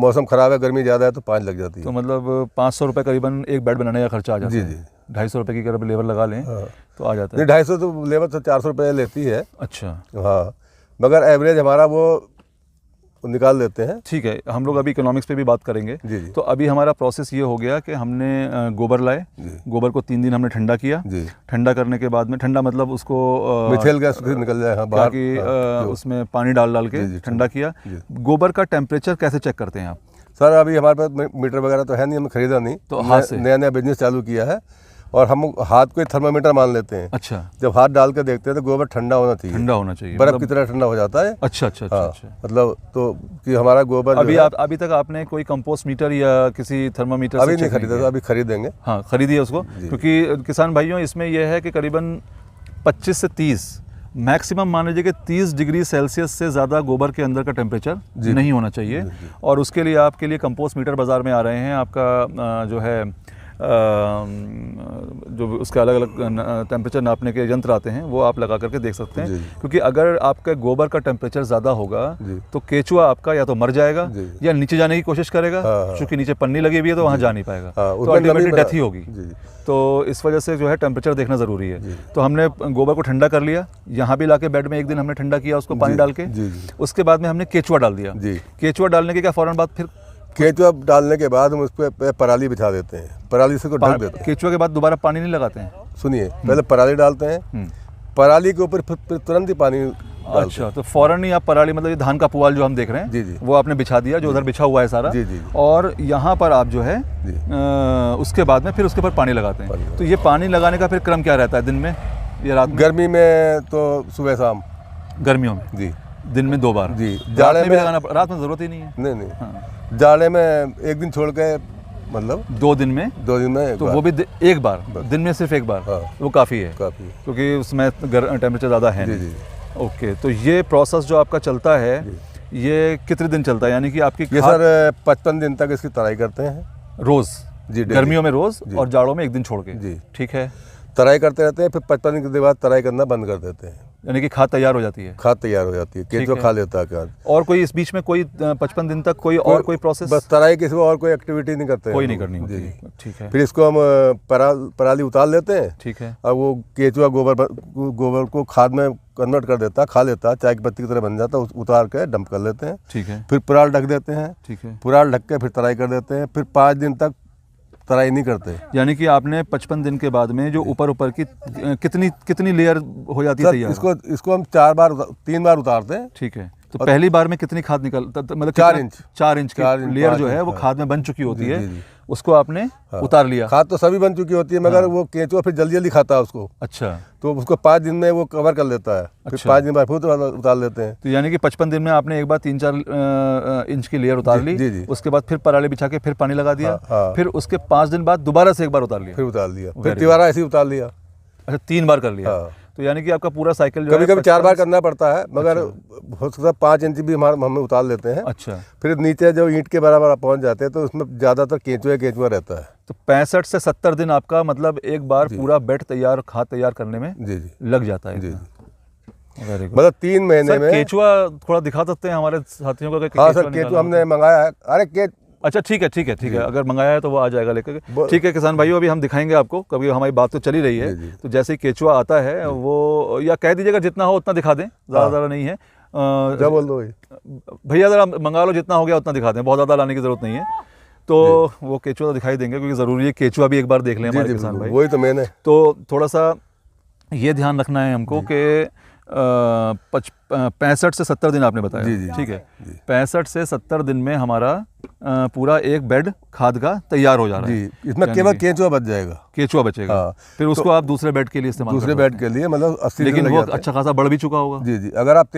मौसम खराब है, गर्मी ज़्यादा है तो 5 लग जाती है। तो मतलब 500 रुपये करीबन एक बेड बनाने का खर्चा आ जाता है। जी। 250 रुपये की अगर लेबर लगा लें तो आ जाता है। 250 तो लेबर तो 400 रुपये लेती है। अच्छा। हाँ, मगर एवरेज हमारा वो निकाल देते हैं। ठीक है, हम लोग अभी इकोनॉमिक्स पे भी बात करेंगे जी। तो अभी हमारा प्रोसेस ये हो गया कि हमने गोबर लाए, गोबर को 3 दिन हमने ठंडा किया। ठंडा करने के बाद में, ठंडा मतलब उसको मिथेल गैस निकल जाए बाहर कि उसमें पानी डाल के ठंडा किया। गोबर का टेम्परेचर कैसे चेक करते हैं आप? सर अभी हमारे पास मीटर वगैरह तो है नहीं, हमने खरीदा नहीं, तो हाथ से नया नया बिजनेस चालू किया है और हम हाथ को थर्मामीटर मान लेते हैं। अच्छा, जब हाथ डाल के देखते हैं तो गोबर ठंडा होना चाहिए, ठंडा होना चाहिए, बर्फ मतलब की तरह ठंडा हो जाता है। अच्छा अच्छा अच्छा, हाँ, अच्छा। मतलब तो कि हमारा गोबर अभी तक आपने कोई कंपोस्ट मीटर या किसी थर्मामीटर अभी से नहीं check खरीदा, किया? तो अभी खरीदेंगे। हाँ, खरीदिए उसको, क्योंकि किसान भाइयों इसमें यह है कि करीबन 25 से 30 मैक्सिमम मान लीजिए कि 30 डिग्री सेल्सियस से ज़्यादा गोबर के अंदर का टेम्परेचर नहीं होना चाहिए। और उसके लिए आपके लिए कंपोस्ट मीटर बाज़ार में आ रहे हैं, आपका जो है जो उसके अलग अलग टेम्परेचर नापने के यंत्र आते हैं, वो आप लगा करके देख सकते हैं। क्योंकि अगर आपके गोबर का टेम्परेचर ज़्यादा होगा तो केचुआ आपका या तो मर जाएगा या नीचे जाने की कोशिश करेगा, क्योंकि नीचे पन्नी लगी हुई है तो वहाँ जा नहीं पाएगा, तो अल्टीमेटली डेथ ही होगी। तो इस वजह से जो है टेम्परेचर देखना ज़रूरी है। तो हमने गोबर को ठंडा कर लिया, यहाँ भी लाके बेड में एक दिन हमने ठंडा किया उसको पानी डाल के। उसके बाद में हमने केचुआ डाल दिया। केचुआ डालने के क्या फ़ौरन बाद फिर केचुआ डालने के बाद हम उस पर पराली बिछा देते हैं, पराली से को ढक देते हैं। केचुआ के बाद दोबारा पानी नहीं लगाते हैं? सुनिए, पहले पराली डालते हैं, पराली के ऊपर फिर तुरंत ही पानी डालते हैं। अच्छा, तो फौरन ही आप पराली, मतलब ये धान का पुआल जो हम देख रहे हैं वो आपने बिछा दिया, जो उधर बिछा हुआ है सारा, और यहाँ पर आप जो है उसके बाद में फिर उसके ऊपर पानी लगाते हैं। तो ये पानी लगाने का फिर क्रम क्या रहता है, दिन में या रात में? गर्मी में तो सुबह शाम, गर्मियों में जी दिन में 2 बार। जी, जाड़े में भी लगाना, रात में ज़रूरत ही नहीं है। नहीं हाँ। जाड़े में एक दिन छोड़ के, मतलब 2 दिन में, 2 दिन में तो वो भी एक बार, दिन में सिर्फ एक बार, वो काफ़ी है, क्योंकि उसमें टेम्परेचर ज़्यादा है नहीं। ओके, तो ये प्रोसेस जो आपका चलता है ये कितने दिन चलता है, यानी कि आपकी ये सर 55 दिन तक इसकी तराई करते हैं रोज़ जी, गर्मियों में रोज़ और जाड़ों में एक दिन छोड़ के जी, ठीक है। तराई करते रहते हैं, फिर 55 दिन के बाद तराई करना बंद कर देते हैं, यानी कि खाद तैयार हो जाती है। खाद तैयार हो जाती है, केचुआ खा लेता है खाद। और कोई इस बीच में कोई 55 दिन तक कोई और कोई प्रोसेस? बस तराई के सिवा और कोई एक्टिविटी नहीं करते, कोई नहीं करनी होती। ठीक है। फिर इसको हम पराली उतार लेते हैं, ठीक है, और वो केचुआ गोबर को खाद में कन्वर्ट कर देता है, खा लेता है, चाय की पत्ती की तरह बन जाता है, उतार के डंप कर लेते हैं। ठीक है। फिर पुराल ढक देते हैं। ठीक है। पुराल ढक के फिर तराई कर देते हैं, फिर 5 दिन तक तराई नहीं करते। यानी कि आपने 55 दिन के बाद में जो ऊपर की कितनी लेयर हो जाती है तैयार? इसको हम 3 बार उतारते हैं। ठीक है। तो पहली बार में कितनी खाद मतलब 4 इंच की लेयर जो है वो खाद में बन चुकी होती है, उसको आपने उतार लिया। खाद तो सभी बन चुकी होती है, मगर वो केंचुआ फिर जल्दी जल्दी खाता है उसको। अच्छा, तो उसको 5 दिन में वो कवर कर लेता है। फिर 5 दिन बाद फिर उतार लेते हैं। तो यानी कि 55 दिन में आपने एक बार 3-4 इंच की लेयर उतार ली, उसके बाद फिर पराली बिछा के फिर पानी लगा दिया, फिर उसके 5 दिन बाद दोबारा से एक बार उतार लिया, फिर तिवारा ऐसे ही उतार लिया। अच्छा, 3 बार कर लिया। तो यानी कि आपका पूरा साइकिल जो कभी कभी 4 बार करना पड़ता है, मगर हो सकता है 5 इंच भी हमें उतार लेते हैं। अच्छा, फिर नीचे जो ईंट के बराबर पहुंच जाते हैं तो उसमें ज़्यादातर केंचुआ रहता है। तो 65 से 70 दिन आपका मतलब एक बार पूरा बेड तैयार, खाद तैयार करने में लग जाता है। मतलब 3 महीने में। केचुआ थोड़ा दिखा सकते हैं हमारे साथियों को? हाँ सर, केचुआ हमने मंगाया है। अरे अच्छा, ठीक है, अगर मंगाया है तो वो आ जाएगा लेकर। ठीक है किसान भाइयों, अभी हम दिखाएंगे आपको, कभी हमारी बात तो चली रही है। तो जैसे ही केचुआ आता है वो, या कह दीजिएगा जितना हो उतना दिखा दें, ज़्यादा नहीं है। क्या बोल दो भैया, ज़रा मंगा लो, जितना हो गया उतना दिखा दें, बहुत ज़्यादा लाने की ज़रूरत नहीं है। तो वो केचुआ दिखाई देंगे, क्योंकि ज़रूरी है केचुआ भी एक बार देख लें हमारे किसान भाई। वही तो मैंने, तो थोड़ा सा ये ध्यान रखना है हमको कि 65 से 70 दिन आपने बताया, ठीक है। 65 से 70 दिन में हमारा पूरा एक बेड खाद का तैयार हो जा रहा है। इसमें केवल केचुआ बच जाएगा, केचुआ बचेगा। फिर उसको आप दूसरे बेड के लिए इस्तेमाल, दूसरे बेड के लिए, मतलब 80 दिन लेकिन वो अच्छा खासा बढ़ भी चुका होगा। जी, अगर आप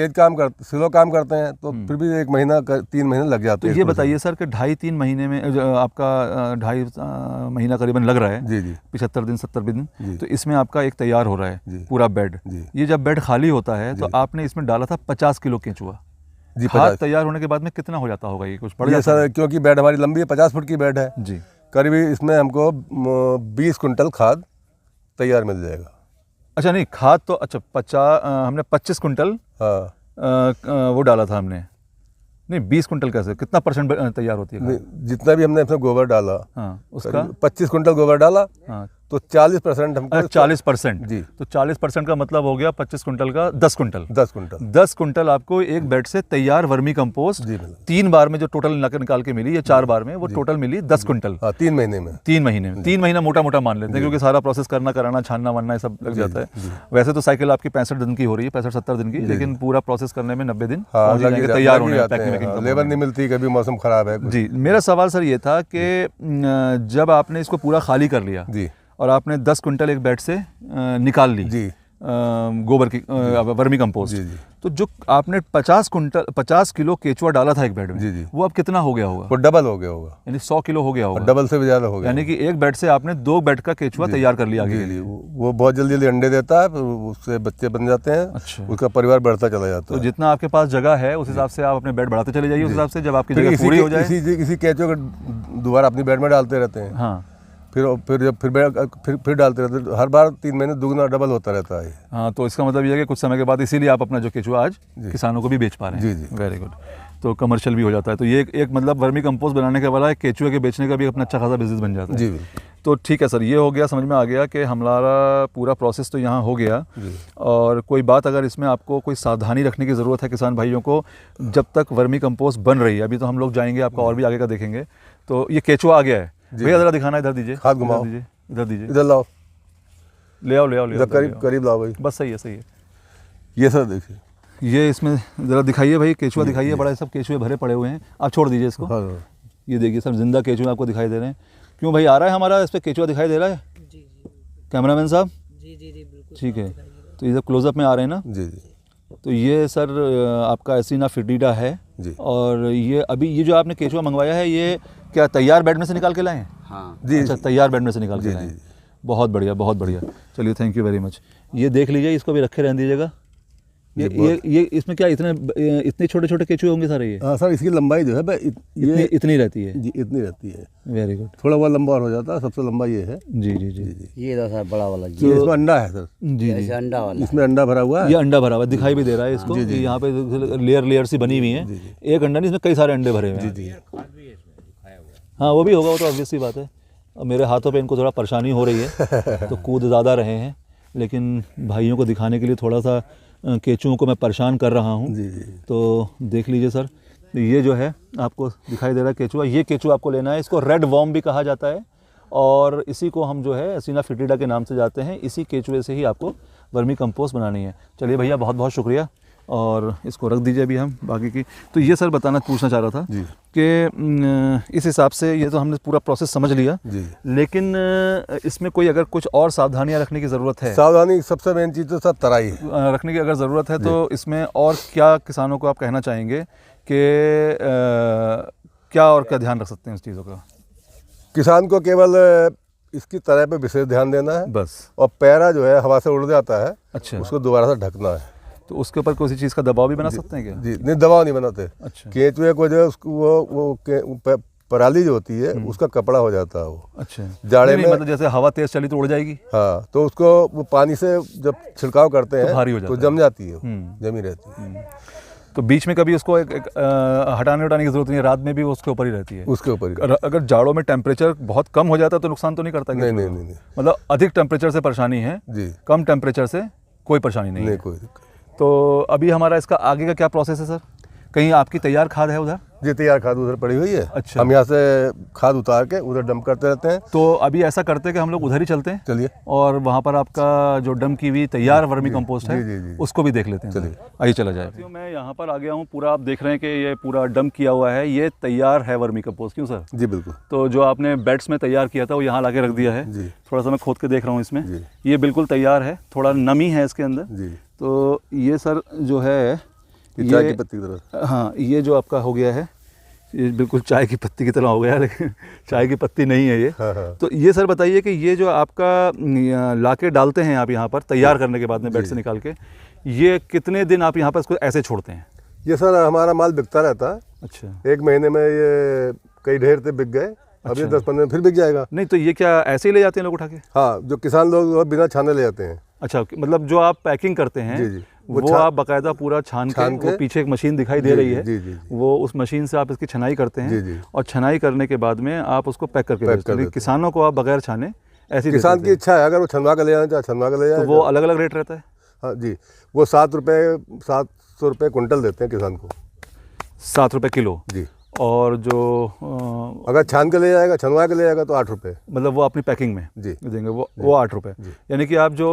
स्लो काम करते हैं तो फिर भी 1 महीना 3 महीने लग जाते हैं। तो ये बताइए सर कि 2.5-3 महीने में आपका 2.5 महीना करीबन लग रहा है। 75 दिन 70 दिन, तो इसमें आपका एक तैयार हो रहा है पूरा बेड। ये जब बेड खाली होता है तो आपने इसमें डाला था 50 किलो केचुआ। खाद तैयार होने के बाद में कितना हो जाता होगा ये? कुछ पड़ जाता है सर, क्योंकि बेड हमारी लंबी है, 50 फुट की बेड है जी। करीब इसमें हमको 20 कुंटल खाद तैयार मिल जाएगा। अच्छा, नहीं खाद तो, अच्छा 50, हमने 25 कुंटल वो डाला था हमने। नहीं, 20 कुंटल कैसे, कितना % तैयार होती है? जितना भी हमने इसमें गोबर डाला, हाँ, उसका 25 कुंटल गोबर डाला, तो 40% हमको 40%। जी। तो 40% का मतलब हो गया 25 कुंटल का 10 कुंटल। 10 कुंटल आपको एक बेड से तैयार वर्मी कंपोस्ट जी 3 बार में जो टोटल निकाल के मिली, या 4 बार में वो टोटल मिली 10 कुंटल। 3 महीने में। 3 महीने में, 3 महीना मोटा मोटा मान लेते हैं, क्योंकि सारा प्रोसेस करना, कराना, छानना वानना ये सब लग जाता है। वैसे तो साइकिल आपकी 65 दिन की हो रही है, 65-70 दिन की, लेकिन पूरा प्रोसेस करने में 90 दिन पहुंच जाएंगे, तैयार होने में। लेबर नहीं मिलती, कभी मौसम खराब है। जी, मेरा सवाल सर ये था कि जब आपने इसको पूरा खाली कर लिया जी और आपने 10 कुंटल एक बेड से निकाल ली जी गोबर की वर्मी कंपोस्ट, जी जी तो जो आपने 50 किलो केचुआ डाला था एक बेड में, जी जी वो अब कितना हो गया होगा? वो डबल हो गया होगा, यानी 100 किलो हो गया होगा, डबल से भी ज़्यादा हो गया। यानी कि एक बेड से आपने 2 बेड का केचुआ तैयार कर लिया आगे के लिए। वो बहुत जल्दी जल्दी अंडे देता है, फिर उससे बच्चे बन जाते हैं। अच्छा। उसका परिवार बढ़ता चला जाता तो है। जितना आपके पास जगह है उस हिसाब से आप अपने बेड बढ़ाते चले जाइए, उस हिसाब से जब आपकी जगह पूरी हो जाए इसी केचुए को दोबारा अपनी बेड में डालते रहते हैं। हाँ, फिर डालते रहते हैं। हर बार 3 महीने दुगना डबल होता रहता है। हाँ, तो इसका मतलब ये है कि कुछ समय के बाद इसीलिए आप अपना जो केचुआ आज किसानों को भी बेच पा रहे हैं। जी जी वेरी गुड। तो कमर्शियल भी हो जाता है। तो ये एक मतलब वर्मी कंपोस्ट बनाने के बाद केचुए के बेचने का भी अपना अच्छा खासा बिजनेस बन जाता है। जी तो ठीक है सर, ये हो गया, समझ में आ गया कि हमारा पूरा प्रोसेस तो यहाँ हो गया। और कोई बात अगर इसमें आपको कोई सावधानी रखने की ज़रूरत है किसान भाइयों को, जब तक वर्मी कंपोस्ट बन रही है, अभी तो हम लोग जाएंगे आपका और भी आगे का देखेंगे। तो ये केचुआ आ गया है भैया, ज़रा दिखाना, इधर दीजिए, हाथ घुमाओ, इधर दीजिए, इधर लाओ, ले आओ करीब लाओ भाई, बस सही है। ये सर देखिए, ये इसमें ज़रा दिखाइए भाई, केचुआ दिखाइए, बड़ा सब केचुए भरे पड़े हुए हैं। आप छोड़ दीजिए इसको। हाँ। ये देखिए सब जिंदा केचुए आपको दिखाई दे रहे हैं। क्यों भाई, आ रहा है हमारा इस पर केचुआ दिखाई दे रहा है? जी कैमरामैन साहब? जी बिल्कुल ठीक है, तो ये सब क्लोजअप में आ रहे हैं ना? जी जी। तो ये सर आपका एसिना फिटिडा है जी। और ये अभी ये जो आपने केचुआ मंगवाया है, ये क्या तैयार बेड में से निकाल के लाए हैं? हाँ जी। अच्छा, तैयार बेड में से निकाल के लाए हैं। बहुत बढ़िया, बहुत बढ़िया। चलिए, थैंक यू वेरी मच। ये देख लीजिए, इसको भी रखे रहने दीजिएगा। ये इसमें क्या इतने छोटे छोटे केचुए होंगे सारे? ये हाँ सर, इसकी लंबाई जो है इतनी रहती है जी, इतनी रहती है। Very good. थोड़ा बहुत लंबा और हो जाता है, सबसे लंबा ये है। जी जी जी। ये तो सर बड़ा वाला ये इसमें अंडा है सर। जी जी, अंडा वाला, इसमें अंडा भरा हुआ है। ये अंडा भरा हुआ दिखाई भी दे रहा है इसको। यहाँ पे लेयर सी बनी हुई है। एक अंडा नहीं, इसमें कई सारे अंडे भरे हुए हैं। हाँ, वो भी होगा, वो तो ऑब्वियस सी बात है। अब मेरे हाथों पे इनको थोड़ा परेशानी हो रही है, तो कूद ज़्यादा रहे हैं, लेकिन भाइयों को दिखाने के लिए थोड़ा सा केचुओं को मैं परेशान कर रहा हूँ। जी जी। तो देख लीजिए सर, ये जो है आपको दिखाई दे रहा है केचुआ, ये केचुआ आपको लेना है। इसको रेड वॉर्म भी कहा जाता है और इसी को हम जो है एसिना फिटिडा के नाम से जाते हैं। इसी केचुए से ही आपको वर्मी कंपोस्ट बनानी है। चलिए भैया, बहुत बहुत शुक्रिया, और इसको रख दीजिए अभी हम बाकी की। तो ये सर पूछना चाह रहा था कि इस हिसाब से ये तो हमने पूरा प्रोसेस समझ लिया जी, लेकिन इसमें कोई अगर कुछ और सावधानियां रखने की ज़रूरत है? सावधानी सबसे मेन चीज़ तो सब तराई रखने की अगर ज़रूरत है, तो इसमें और क्या किसानों को आप कहना चाहेंगे कि क्या और क्या ध्यान रख सकते हैं इस चीज़ों का? किसान को केवल इसकी तरह पे विशेष ध्यान देना है बस। और पैरा जो है हवा से उड़ जाता है, अच्छा, उसको दोबारा से ढकना है। तो उसके ऊपर किसी चीज़ का दबाव भी बना सकते हैं क्या? जी नहीं, दबाव नहीं बनाते। अच्छा, केंचुए को जो है उसको पराली जो होती है उसका कपड़ा हो जाता है वो। अच्छा, जाड़े नहीं, में मतलब जैसे हवा तेज चली तो उड़ जाएगी। हाँ, तो उसको वो पानी से जब छिड़काव करते हैं तो भारी हो जाता तो जम जाती है, जमी रहती है। तो बीच में कभी उसको एक हटाने उठाने की जरूरत नहीं है, रात में भी वो उसके ऊपर ही रहती है। उसके ऊपर ही। अगर जाड़ों में टेम्परेचर बहुत कम हो जाता है तो नुकसान तो नहीं करता? नहीं नहीं नहीं, मतलब अधिक टेम्परेचर से परेशानी है जी, कम टेम्परेचर से कोई परेशानी नहीं है। कोई दिक्कत। तो अभी हमारा इसका आगे का क्या प्रोसेस है सर? कहीं आपकी तैयार खाद है उधर? जी, तैयार खाद उधर पड़ी हुई है। अच्छा, हम यहाँ से खाद उतार के उधर डंप करते रहते हैं। तो अभी ऐसा करते हैं कि हम लोग उधर ही चलते हैं, चलिए, और वहाँ पर आपका जो डंप की हुई तैयार वर्मी कंपोस्ट है जी, उसको भी देख लेते हैं। चलिए, आइए चला जाए। मैं यहाँ पर आ गया हूँ, पूरा आप देख रहे हैं कि ये पूरा डंप किया हुआ है, ये तैयार है वर्मी कंपोस्ट। क्यों सर? जी बिल्कुल। तो जो आपने बेड्स में तैयार किया था वो यहाँ ला के रख दिया है। जी, थोड़ा सा मैं खोद के देख रहा हूँ इसमें, जी, ये बिल्कुल तैयार है, थोड़ा नमी है इसके अंदर। जी, तो ये सर जो है चाय की पत्ती की तरह। हाँ, ये जो आपका हो गया है, ये बिल्कुल चाय की पत्ती की तरह हो गया है, लेकिन चाय की पत्ती नहीं है ये। हाँ। तो ये सर बताइए कि ये जो आपका लाके डालते हैं आप यहाँ पर तैयार करने के बाद में बेड से निकाल के, ये कितने दिन आप यहाँ पर इसको ऐसे छोड़ते हैं? ये सर हमारा माल बिकता रहता है। अच्छा, 1 महीने में ये कई ढेर से बिक गए। अभी 10-15 दिन फिर बिक जाएगा। नहीं तो ये क्या ऐसे ही ले जाते हैं लोग उठा के? हाँ, जो किसान लोग बिना छाने ले जाते हैं। अच्छा, मतलब जो आप पैकिंग करते हैं, जी, वो आप बाकायदा पूरा छान के, वो पीछे एक मशीन दिखाई दे रही है, जी, वो उस मशीन से आप इसकी छनाई करते हैं, जी, और छनाई करने के बाद में आप उसको पैक करके बेचते हैं। किसानों को आप बगैर छाने ऐसी किसान की इच्छा है, अगर वो छनवा के ले जाना चाहे छनवा के ले जाए। तो वो अलग अलग रेट रहता है? हाँ जी, वो 700 रुपये कुंटल देते हैं किसान को। 7 रुपये किलो जी। और जो अगर छान के ले जाएगा, छनवा के ले जाएगा तो 8 रुपये। मतलब वो अपनी पैकिंग में जी देंगे, वो 8 रुपये। यानी कि आप जो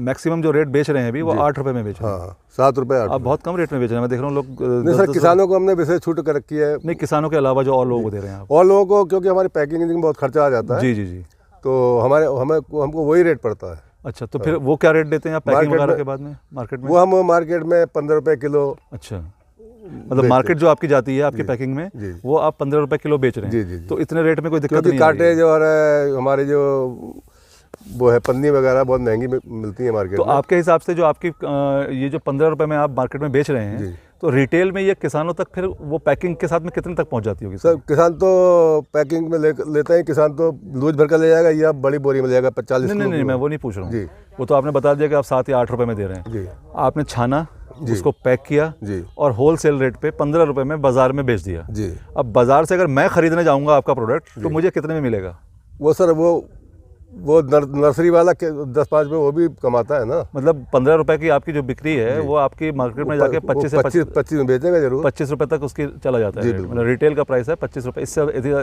मैक्सिमम जो रेट बेच रहे हैं अभी वो 8 रुपये में बेच रहे हैं। हाँ, 7 रुपये 8। आप बहुत कम रेट में बेच रहे हैं, मैं देख रहा हूँ लोग। नहीं सर, किसानों को हमने विशेष छूट कर रखी है। नहीं, किसानों के अलावा जो और लोगों को दे रहे हैं आप? और लोगों को, क्योंकि हमारी पैकिंग में बहुत खर्चा आ जाता है। जी जी जी। तो हमको वही रेट पड़ता है। अच्छा, तो फिर वो क्या रेट देते हैं आप पैकिंग वगैरह के बाद में मार्केट में? वो हम मार्केट में 15 रुपये किलो। अच्छा, मतलब मार्केट जो आपकी जाती है आपकी पैकिंग में, वो आप 15 रुपये किलो बेच रहे हैं। जी। तो इतने रेट में कोई दिक्कत क्योंकि नहीं? काटेज और हमारे जो वो है पन्नी वगैरह बहुत महंगी मिलती है मार्केट तो में। आपके हिसाब से जो आपकी ये जो 15 रुपये में आप मार्केट में बेच रहे हैं, तो रिटेल में ये किसानों तक फिर वो पैकिंग के साथ में कितने तक पहुंच जाती होगी? सर किसान तो पैकिंग में लेते हैं, किसान तो लूज भर कर ले जाएगा या बड़ी बोरी में ले जाएगा 40 किलो। नहीं, मैं वो नहीं पूछ रहा हूँ जी। वो तो आपने बता दिया कि आप 7 या 8 रुपये में दे रहे हैं। जी। आपने छाना, उसको पैक किया जी, और होलसेल रेट पे 15 रुपये में बाजार में बेच दिया। जी। अब बाजार से अगर मैं खरीदने जाऊंगा आपका प्रोडक्ट, तो मुझे कितने में मिलेगा? वो सर वो नर्सरी वाला 10-5 रुपये वो भी कमाता है ना। मतलब 15 रुपये की आपकी जो बिक्री है वो आपकी मार्केट में जाके 25 से 25 में बेचेगा जरूर। 25 रुपये तक उसकी चला जाता है। मतलब रिटेल का प्राइस है 25 रुपये,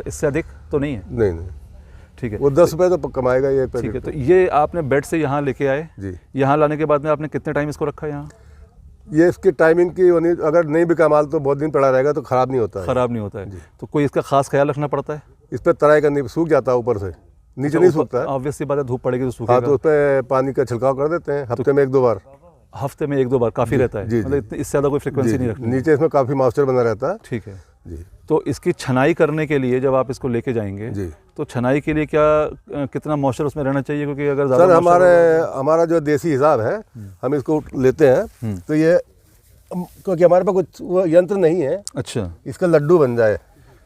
इससे अधिक तो नहीं है? नहीं। ठीक है, वो 10 रुपये तो कमाएगा ये। ठीक है। तो ये आपने बेड से यहाँ लेके आए जी। यहाँ लाने के बाद में आपने कितने टाइम इसको रखा यहाँ? ये इसकी टाइमिंग की होनी, अगर नहीं बिका माल तो बहुत दिन पड़ा रहेगा तो ख़राब नहीं होता है। ख़राब नहीं होता है। तो कोई इसका खास ख्याल रखना पड़ता है? इस पर तराई करनी, सूख जाता है ऊपर से, नीचे नहीं सूखता है। ऑब्वियसली बात है, धूप पड़ेगी तो सूखेगा। हाँ, तो उस पर पानी का छिड़काव कर देते हैं हफ्ते में 1-2 बार। हफ्ते में 1-2 बार काफ़ी रहता है? मतलब इससे ज़्यादा कोई फ्रिक्वेंसी नहीं रखनी? नीचे इसमें काफ़ी मॉइस्चर बना रहता है। ठीक है जी। तो इसकी छनाई करने के लिए जब आप इसको लेके जाएंगे जी, तो छनाई के लिए कितना मॉइस्चर उसमें रहना चाहिए? क्योंकि अगर सर हमारा जो देसी हिसाब है, हम इसको लेते हैं तो ये, क्योंकि हमारे पास कुछ वो यंत्र नहीं है। अच्छा, इसका लड्डू बन जाए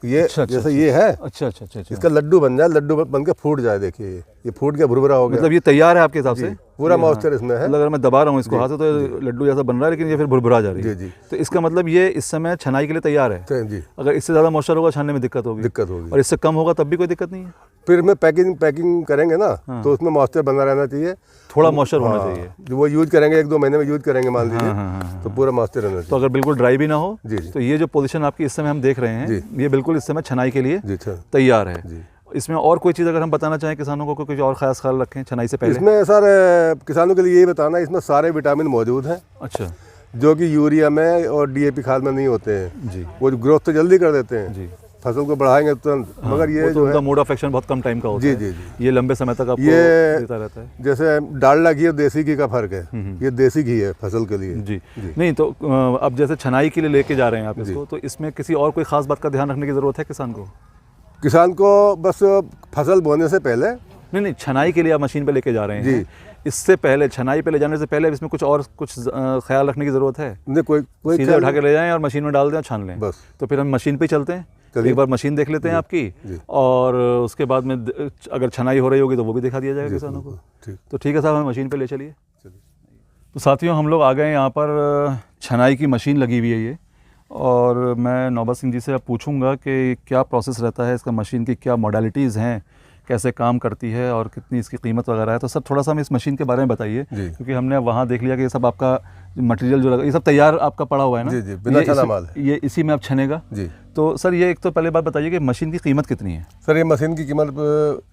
ये। अच्छा, जैसे ये है। अच्छा। इसका लड्डू बन जाए, लड्डू बन के फूट जाए। देखिए ये फूट के भुरभुरा हो गया। मतलब ये तैयार है आपके हिसाब से? पूरा मॉइस्चर इसमें है। मतलब अगर मैं दबा रहा हूँ इसको हाथ से तो लड्डू जैसा बन रहा है, लेकिन ये फिर भुरभुरा जा रही है। जी। तो इसका मतलब ये इस समय छनाई के लिए तैयार है। जी। अगर इससे ज़्यादा मॉइस्चर होगा छानने में दिक्कत होगी। और इससे कम होगा तब भी कोई दिक्कत नहीं है? फिर में पैकिंग करेंगे ना, तो उसमें मॉइस्चर बना रहना चाहिए। थोड़ा मॉइस्चर होना चाहिए। जो वो यूज करेंगे 1-2 महीने में यूज करेंगे मान लीजिए, तो पूरा मॉइस्चर रहना चाहिए। तो अगर बिल्कुल ड्राई भी ना हो, जी। तो ये जो पोजीशन आपकी इस समय हम देख रहे हैं, ये बिल्कुल इस समय छनाई के लिए तैयार है। जी। इसमें और कोई चीज़ अगर हम बताना चाहें किसानों को, कुछ और खास ख्याल रखें छनाई से पहले? इसमें सर किसानों के लिए यही बताना, इसमें सारे विटामिन मौजूद हैं। अच्छा। जो कि यूरिया में और DAP खाद में नहीं होते हैं। जी। वो ग्रोथ तो जल्दी कर देते हैं। जी। फसल को बढ़ाएंगे तुरंत। मगर ये तो उनका मोड ऑफ एक्शन बहुत कम टाइम का होता है। जी। ये लंबे समय तक आपको ये देता रहता है। जैसे डालडा घी और देसी घी का फर्क है। ये देसी घी है फसल के लिए। जी। नहीं तो अब जैसे छनाई के लिए लेके जा रहे हैं आप इसको, तो इसमें किसी और कोई खास बात का ध्यान रखने की ज़रूरत है किसान को? बस फसल बोने से पहले। नहीं, छनाई के लिए आप मशीन पे लेके जा रहे हैं, इससे पहले, छनाई पे ले जाने से पहले इसमें कुछ ख्याल रखने की ज़रूरत है? नहीं, कोई सीधे उठा के ले जाएं और मशीन में डाल दें और छान लें बस? तो फिर हम मशीन पे ही चलते हैं, एक बार मशीन देख लेते हैं आपकी, और उसके बाद में अगर छनाई हो रही होगी तो वो भी दिखा दिया जाएगा किसानों को। तो ठीक है साहब, हमें मशीन पे ले चलिए। तो साथियों, हम लोग आ गए यहाँ पर, छनाई की मशीन लगी हुई है ये, और मैं नौबत सिंह जी से अब पूछूंगा कि क्या प्रोसेस रहता है इसका, मशीन की क्या मॉडलिटीज़ हैं, कैसे काम करती है और कितनी इसकी कीमत वगैरह है। तो सर थोड़ा सा हमें इस मशीन के बारे में बताइए, क्योंकि हमने वहाँ देख लिया कि ये सब आपका मटेरियल जो लगा, ये सब तैयार आपका पड़ा हुआ है ना? जी, बिना छना माल है। ये इसी में आप छनेगा? जी। तो सर ये एक तो पहले बात बताइए कि मशीन की कीमत कितनी है? सर ये मशीन की कीमत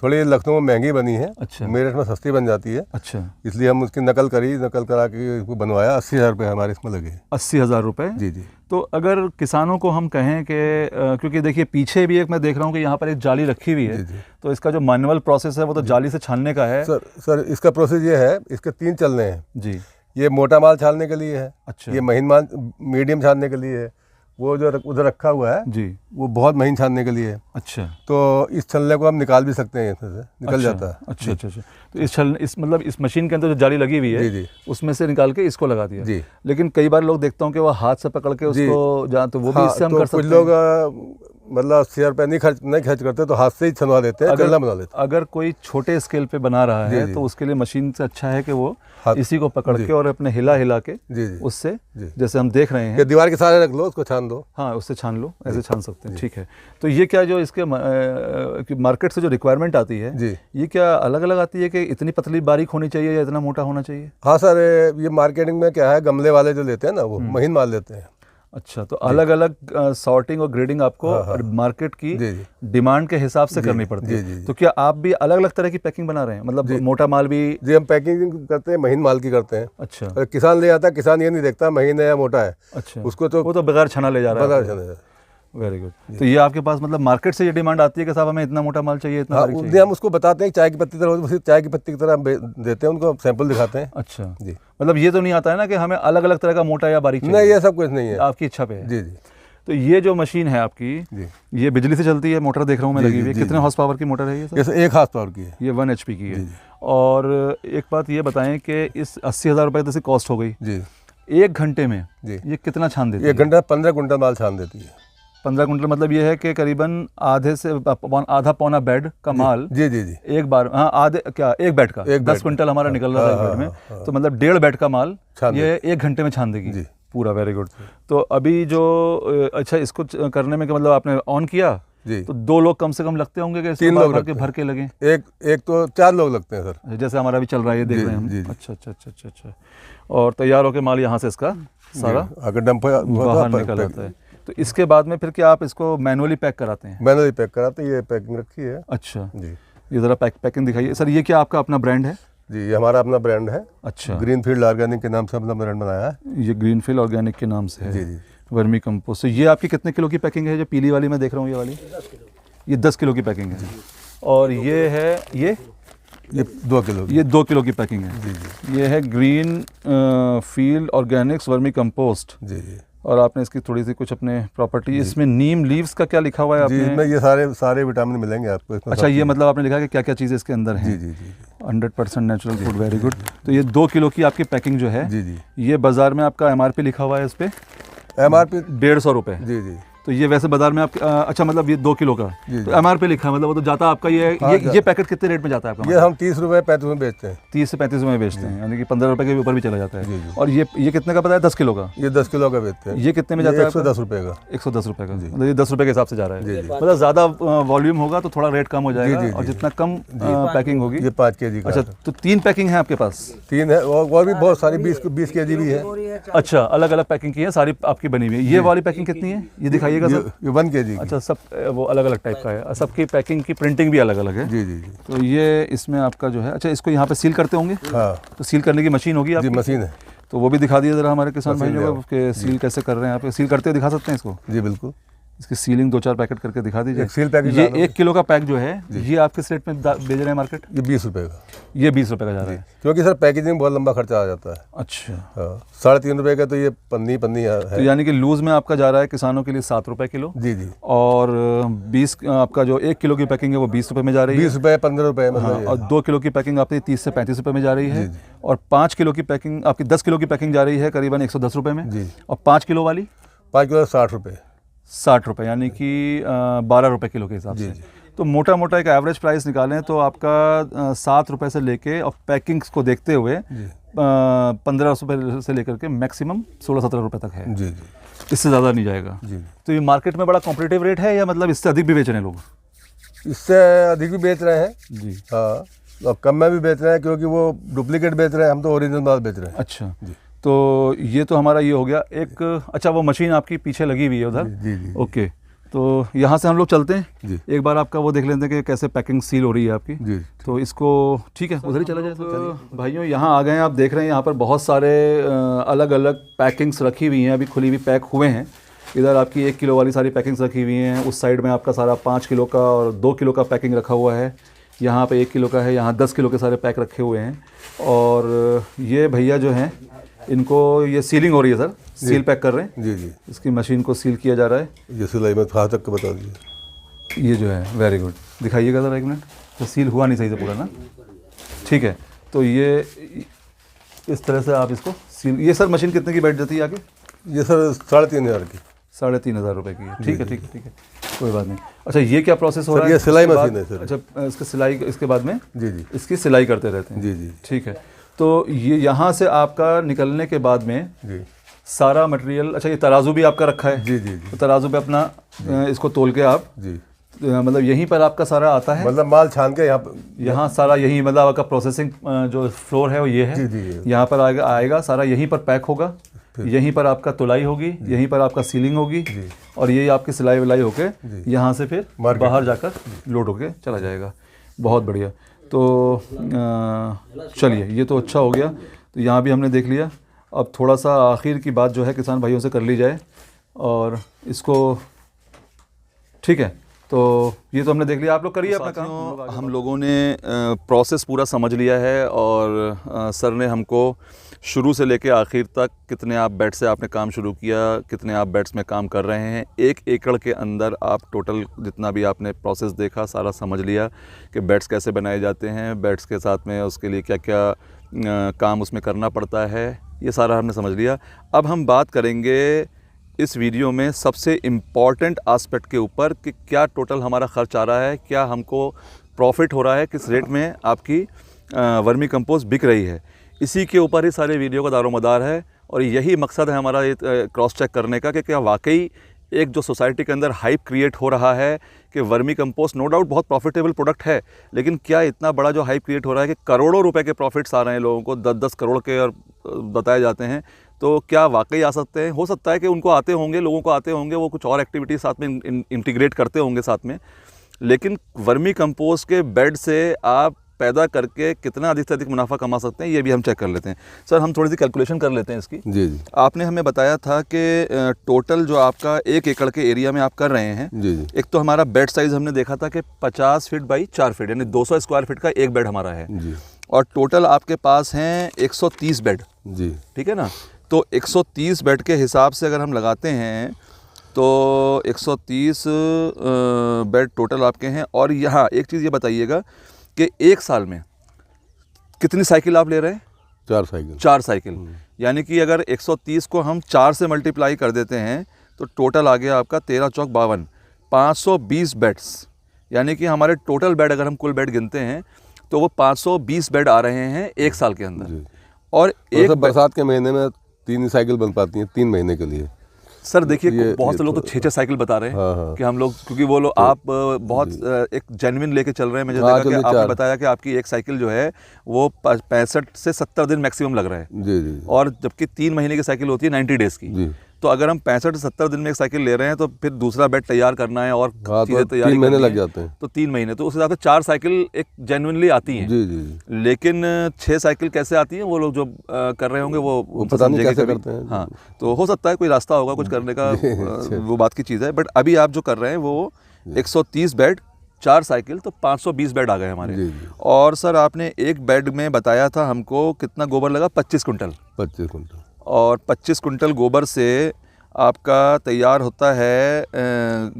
थोड़ी लखनऊ में महंगी बनी है। अच्छा। मेरठ में सस्ती बन जाती है। अच्छा। इसलिए हम उसकी नकल करा के इसको बनवाया। 80,000 रुपये हमारे इसमें लगे। 80,000 रुपये? जी। तो अगर किसानों को हम कहें कि क्योंकि देखिए पीछे भी एक मैं देख रहा हूँ कि यहाँ पर एक जाली रखी हुई है, तो इसका जो मैनुअल प्रोसेस है वो तो जाली से छानने का है। सर इसका प्रोसेस ये है, इसके 3 चलने हैं जी। ये मोटा माल छानने के लिए है। अच्छा। ये महीन माल मीडियम छानने के लिए है। वो जो उधर रखा हुआ है जी, वो बहुत महीन छानने के लिए है। अच्छा। तो इस छलने को हम निकाल भी सकते हैं, इसमें से निकल जाता है। अच्छा। तो इस मशीन के अंदर जो जाली लगी हुई है जी, उसमें से निकाल के इसको लगा दिया जी। लेकिन कई बार लोग देखता हूँ कि वो हाथ से पकड़ के उसको तो वो भी इससे हम कर सकते हैं। कुछ लोग मतलब 80,000 रुपये नहीं खर्च करते, तो हाथ से ही छनवा देते हैं, गल्ला बना लेते अगर कोई छोटे स्केल पे बना रहा जी, है जी। तो उसके लिए मशीन से अच्छा है कि वो हाथ- इसी को पकड़ जी। के और अपने हिला हिला के जी जी उससे जी। जैसे हम देख रहे कि हैं, दीवार के सहारे रख लो, उसको छान दो। हाँ उससे छान लो, ऐसे छान सकते हैं। ठीक है, तो ये क्या जो इसके मार्केट से जो रिक्वायरमेंट आती है, जी ये क्या अलग अलग आती है कि इतनी पतली बारीक होनी चाहिए या इतना मोटा होना चाहिए? हाँ सर, ये मार्केटिंग में क्या है, गमले वाले जो लेते हैं ना, वो महीन माल लेते हैं। अच्छा, तो अलग अलग सॉर्टिंग और ग्रेडिंग आपको मार्केट की जी जी डिमांड के हिसाब से करनी पड़ती जी, है। जी, जी। तो क्या आप भी अलग अलग तरह की पैकिंग बना रहे हैं, मतलब मोटा माल भी? जी, हम पैकिंग करते हैं, महीन माल की करते हैं। अच्छा अगर किसान ले आता है, किसान ये नहीं देखता महीन है या मोटा है, अच्छा, उसको तो वो तो बगैर छना ले जा रहा पता है। चल जाता है। Very good. तो ये आपके पास मतलब मार्केट से ये डिमांड आती है कि साहब हमें इतना मोटा माल चाहिए, इतना हाँ, बारीक उनसे चाहिए? हम उसको बताते हैं चाय की पत्ती तरह, उसी चाय की पत्ती की तरह हम देते हैं उनको, सैंपल दिखाते हैं। अच्छा, जी मतलब ये तो नहीं आता है ना कि हमें अलग अलग तरह का मोटा या बारीक चाहिए? नहीं, ये सब कुछ नहीं है। आपकी इच्छा पे है। जी जी तो ये जो मशीन है आपकी, जी, ये बिजली से चलती है, मोटर देख रहा हूँ मैं जी, लगी हुई है। जी, कितने जी। हॉर्स पावर की मोटर है ये सर? जैसे 1 हाथ पावर की है। ये 1 HP की है। जी, जी। और एक बात ये बताएं कि इस 80,000 रुपये तक कॉस्ट हो गई, जी 1 घंटे में जी, ये कितना छान देती 1 घंटा 15 कुंटल माल छान देती है। 15 कुंटल मतलब ये है कि करीबन आधा पौना बेड का माल जी जी जी, एक बार, हाँ आधे क्या, एक बेड का 10 बेड क्विंटल हमारा निकल रहा था एक बेड में, तो मतलब 1.5 बेड का माल छान ये 1 घंटे में छान देगी जी। पूरा। Very good. तो अभी जो अच्छा, इसको करने में कि मतलब आपने ऑन किया जी। तो 2 लोग कम से कम लगते होंगे कि इसको 3 बार लोग बार लगते के हैं। भर के लगे? एक तो 4 लोग लगते हैं सर। जैसे हमारा भी चल रहा है, ये देख जी, रहे हैं हम। जी, जी। अच्छा अच्छा अच्छा अच्छा अच्छा। और तैयार होके माल यहाँ से इसका सारा अगर डंप बाहर निकल आता है। तो इसके बाद में फिर क्या आप इसको मैनुअली पैक कराते हैं? मैंने पैक कराते, ये पैकिंग रखी है। अच्छा, जी ये ज़रा पैकिंग दिखाइए सर। ये क्या आपका अपना ब्रांड है? जी, ये हमारा अपना ब्रांड है। अच्छा, ग्रीनफील्ड ऑर्गेनिक के नाम से अपना ब्रांड बनाया है। ये ग्रीनफील्ड ऑर्गेनिक के नाम से है। जी जी, वर्मी कंपोस्ट। तो ये आपकी कितने किलो की पैकिंग है? जो पीली वाली मैं देख रहा हूँ, ये वाली, ये 10 किलो की पैकिंग है। और ये है, ये 2 किलो की। ये 2 किलो की पैकिंग है। जी जी ये है Green Field Organics vermicompost. जी जी और आपने इसकी थोड़ी सी कुछ अपने प्रॉपर्टी, इसमें नीम लीव्स का क्या लिखा हुआ है जी, आपने? इसमें ये सारे विटामिन मिलेंगे आपको इसमें। अच्छा, ये मतलब आपने लिखा है कि क्या क्या चीज़ें इसके अंदर हैं? जी जी जी 100% नेचुरल फूड। Very good. तो ये 2 किलो की आपकी पैकिंग जो है, जी जी, ये बाजार में आपका MRP लिखा हुआ है इस पर MRP 150 रुपये। जी जी तो ये वैसे बाजार में आप अच्छा, मतलब ये 2 किलो का जी, तो MRP लिखा है, मतलब वो तो जाता आपका ये पैकेट कितने रेट में जाता है आपका? ये हम 30 रुपये 35 में बेचते हैं। 30 से 35 में बेचते हैं, यानी कि 15 रुपये के ऊपर भी चला जाता जी, है। जी। और ये कितने का पता है? 10 किलो का? ये 10 किलो का बेचते हैं। ये कितने में जाता है? 110 रुपये का। 110 रुपये का, मतलब ये 10 रुपये के हिसाब से जा रहा है। जी, जी। मतलब ज़्यादा वॉल्यूम होगा तो थोड़ा रेट कम हो जाएगा, जी, जी, और जी। जितना कम पैकिंग होगी। ये 5 kg का। अच्छा, तो 3 पैकिंग है आपके पास? 3 है, और भी बहुत सारी 20 kg भी है। अच्छा, अलग अलग पैकिंग की है, सारी आपकी बनी हुई है। ये वाली पैकिंग कितनी है, ये दिखाइएगा सर। ये 1 kg की। अच्छा, सब वो अलग अलग टाइप का है, सबकी पैकिंग की प्रिंटिंग भी अलग अलग है। जी जी जी, तो ये इसमें आपका जो है, अच्छा इसको यहाँ पे सील करते होंगे? हाँ तो सील करने की मशीन होगी जी, आपकी? मशीन है। तो वो भी दिखा दिए ज़रा हमारे किसान मशीन भाइयों ले को कि सील कैसे कर रहे हैं आप। सील करते हुए दिखा सकते हैं इसको? जी बिल्कुल। इसकी सीलिंग 2-4 पैकेट करके दिखा दीजिए। एक सील पैकेट ये डालो। 1 किलो का पैक जो है, ये आप किस रेट में बेच रहे हैं मार्केट? ये 20 रुपये का। ये 20 रुपये का जा रहा है। क्योंकि सर पैकेजिंग में बहुत लंबा खर्चा आ जाता है। अच्छा, हाँ, 3.5 रुपये का तो ये पन्नी है। तो यानी कि लूज़ में आपका जा रहा है किसानों के लिए 7 रुपये किलो, जी जी, और 20 आपका जो 1 किलो की पैकिंग है वो 20 रुपये में जा रही है। 20 रुपये 15 रुपये हाँ, मतलब और 2 किलो की पैकिंग आपकी 30 से 35 रुपये में जा रही है। जी, जी। और 5 किलो की पैकिंग आपकी 10 किलो की पैकिंग जा रही है करीबन 110 रुपये में। जी। और 5 किलो वाली 5 किलो 60 रुपये। 60 रुपये, यानी कि 12 रुपये किलो के हिसाब से। तो मोटा मोटा एक एवरेज प्राइस निकालें तो आपका 7 रुपये से लेके, और पैकिंग्स को देखते हुए 15 रुपये से लेकर के मैक्सिमम 16-17 रुपये तक है। जी जी इससे ज़्यादा नहीं जाएगा। जी, तो ये मार्केट में बड़ा कॉम्पिटिटिव रेट है, या मतलब इससे अधिक भी बेच रहे हैं लोग? इससे अधिक भी बेच रहे हैं। जी, हाँ, और कम में भी बेच रहे हैं, क्योंकि वो डुप्लीकेट बेच रहे हैं, हम तो ओरिजिनल माल बेच रहे हैं। अच्छा। तो ये तो हमारा ये हो गया एक। अच्छा, वो मशीन आपकी पीछे लगी हुई है उधर? जी जी ओके, तो यहाँ से हम लोग चलते हैं। जी एक बार आपका वो देख लेते हैं कि कैसे पैकिंग सील हो रही है आपकी। जी तो इसको ठीक है, उधर ही चला जाए। तो भाइयों यहाँ आ गए हैं, आप देख रहे हैं यहाँ पर बहुत सारे अलग अलग पैकिंग्स रखी हुई हैं, अभी खुली हुई पैक हुए हैं। इधर आपकी 1 किलो वाली सारी पैकिंग्स रखी हुई हैं, उस साइड में आपका सारा 5 किलो का और 2 किलो का पैकिंग रखा हुआ है। यहाँ पे 1 किलो का है, यहाँ 10 किलो के सारे पैक रखे हुए हैं। और ये भैया जो हैं, इनको ये सीलिंग हो रही है सर, सील पैक कर रहे हैं। जी जी, इसकी मशीन को सील किया जा रहा है। ये सिलाई में कहाँ तक का बता दीजिए। ये जो है, वेरी गुड, दिखाइएगा ज़रा 1 मिनट। तो सील हुआ नहीं सही से पूरा ना, ठीक है। तो ये इस तरह से आप इसको सील। ये सर मशीन कितने की बैठ जाती है आगे? ये सर 3,500 की। 3,500 रुपये की है। ठीक है, ठीक है, ठीक है, कोई बात नहीं। अच्छा, ये क्या प्रोसेस हो रहा है? ये सिलाई इसके बाद- मशीन है सर। अच्छा, इसकी सिलाई, इसके बाद में जी जी इसकी सिलाई करते रहते हैं। जी जी ठीक है, तो ये यहाँ से आपका निकलने के बाद में जी सारा मटेरियल, अच्छा ये तराजू भी आपका रखा है? जी जी जी तो तराजू पे अपना इसको तोल के आप जी मतलब यहीं पर आपका सारा आता है? मतलब माल छान के यहाँ सारा यही मतलब आपका प्रोसेसिंग जो फ्लोर है वो ये है। जी जी यहाँ पर आएगा सारा, यहीं पर पैक होगा, यहीं पर आपका तुलाई होगी, यहीं पर आपका सीलिंग होगी, और यही आपकी सिलाई विलाई होके यहाँ से फिर बाहर जाकर लोड होके चला जाएगा। बहुत बढ़िया। तो चलिए, ये तो अच्छा हो गया। तो यहाँ भी हमने देख लिया। अब थोड़ा सा आखिर की बात जो है किसान भाइयों से कर ली जाए, और इसको ठीक है, तो ये तो हमने देख लिया। आप लोग करिए अपना काम। हम लोगों ने प्रोसेस पूरा समझ लिया है, और सर ने हमको शुरू से लेके आखिर तक कितने आप बेड से आपने काम शुरू किया, कितने आप बेड्स में काम कर रहे हैं, 1 एकड़ के अंदर आप टोटल जितना भी आपने प्रोसेस देखा सारा समझ लिया कि बेड्स कैसे बनाए जाते हैं, बेड्स के साथ में उसके लिए क्या क्या काम उसमें करना पड़ता है, ये सारा हमने समझ लिया। अब हम बात करेंगे इस वीडियो में सबसे इम्पॉर्टेंट एस्पेक्ट के ऊपर कि क्या टोटल हमारा ख़र्च आ रहा है, क्या हमको प्रॉफिट हो रहा है, किस रेट में आपकी वर्मी कंपोस्ट बिक रही है। इसी के ऊपर ही सारे वीडियो का दारोमदार है, और यही मकसद है हमारा ये क्रॉस चेक करने का कि क्या वाकई एक जो सोसाइटी के अंदर हाइप क्रिएट हो रहा है कि वर्मी कंपोस्ट नो डाउट बहुत प्रॉफिटेबल प्रोडक्ट है, लेकिन क्या इतना बड़ा जो हाइप क्रिएट हो रहा है कि करोड़ों रुपए के प्रॉफिट्स आ रहे हैं लोगों को, 10-10 करोड़ के और बताए जाते हैं, तो क्या वाकई आ सकते हैं? हो सकता है कि उनको आते होंगे, लोगों को आते होंगे, वो कुछ और एक्टिविटी साथ में इंटीग्रेट करते होंगे साथ में, लेकिन वर्मी कंपोस्ट के बेड से आप पैदा करके कितना अधिक से अधिक मुनाफा कमा सकते हैं, ये भी हम चेक कर लेते हैं। सर, हम थोड़ी सी कैलकुलेशन कर लेते हैं इसकी। जी जी आपने हमें बताया था कि टोटल जो आपका 1 एकड़ के एरिया में आप कर रहे हैं, जी जी एक तो हमारा बेड साइज़ हमने देखा था कि 50 फीट बाई 4 फीट, यानी 200 स्क्वायर फीट का एक बेड हमारा है, जी और टोटल आपके पास हैं 130 बेड, जी ठीक है ना? तो 130 बेड के हिसाब से अगर हम लगाते हैं तो 130 बेड टोटल आपके हैं। और यहाँ एक चीज़ ये बताइएगा कि एक साल में कितनी साइकिल आप ले रहे हैं? 4 साइकिल 4 साइकिल, यानी कि अगर 130 को हम 4 से मल्टीप्लाई कर देते हैं तो टोटल आ गया आपका 13 चौक 52, 520 बेड्स, यानी कि हमारे टोटल बेड अगर हम कुल बेड गिनते हैं तो वो 520 बेड आ रहे हैं एक साल के अंदर। जी। और एक बरसात के महीने में 3 साइकिल बन पाती हैं 3 महीने के लिए। सर देखिए, बहुत से लोग तो 6-6 साइकिल बता रहे हैं। हाँ। कि हम लोग, क्योंकि वो लोग आप बहुत एक जेन्युइन लेके चल रहे हैं। मुझे देखा कि आपने बताया कि आपकी एक साइकिल जो है वो 65 से 70 दिन मैक्सिमम लग रहा है, जी जी और जबकि 3 महीने की साइकिल होती है 90 डेज़ की। जी तो अगर हम 65 से 70 दिन में एक साइकिल ले रहे हैं तो फिर दूसरा बेड तैयार करना है और हाँ, चीज़ें तो तैयार 3 महीने लग जाते हैं। तो 3 महीने, तो उस हिसाब से 4 साइकिल एक जेन्युइनली आती हैं। जी जी लेकिन 6 साइकिल कैसे आती हैं वो लोग जो कर रहे होंगे वो पता नहीं समझेंगे कैसे कभी। करते हैं। हाँ, तो हो सकता है कोई रास्ता होगा कुछ करने का, वो बात की चीज़ है। बट अभी आप जो कर रहे हैं वो 130 बेड 4 साइकिल, तो 520 बेड आ गए हमारे। जी जी और सर आपने एक बेड में बताया था हमको कितना गोबर लगा? 25 कुंटल। 25 कुंटल। और 25 कुंटल गोबर से आपका तैयार होता है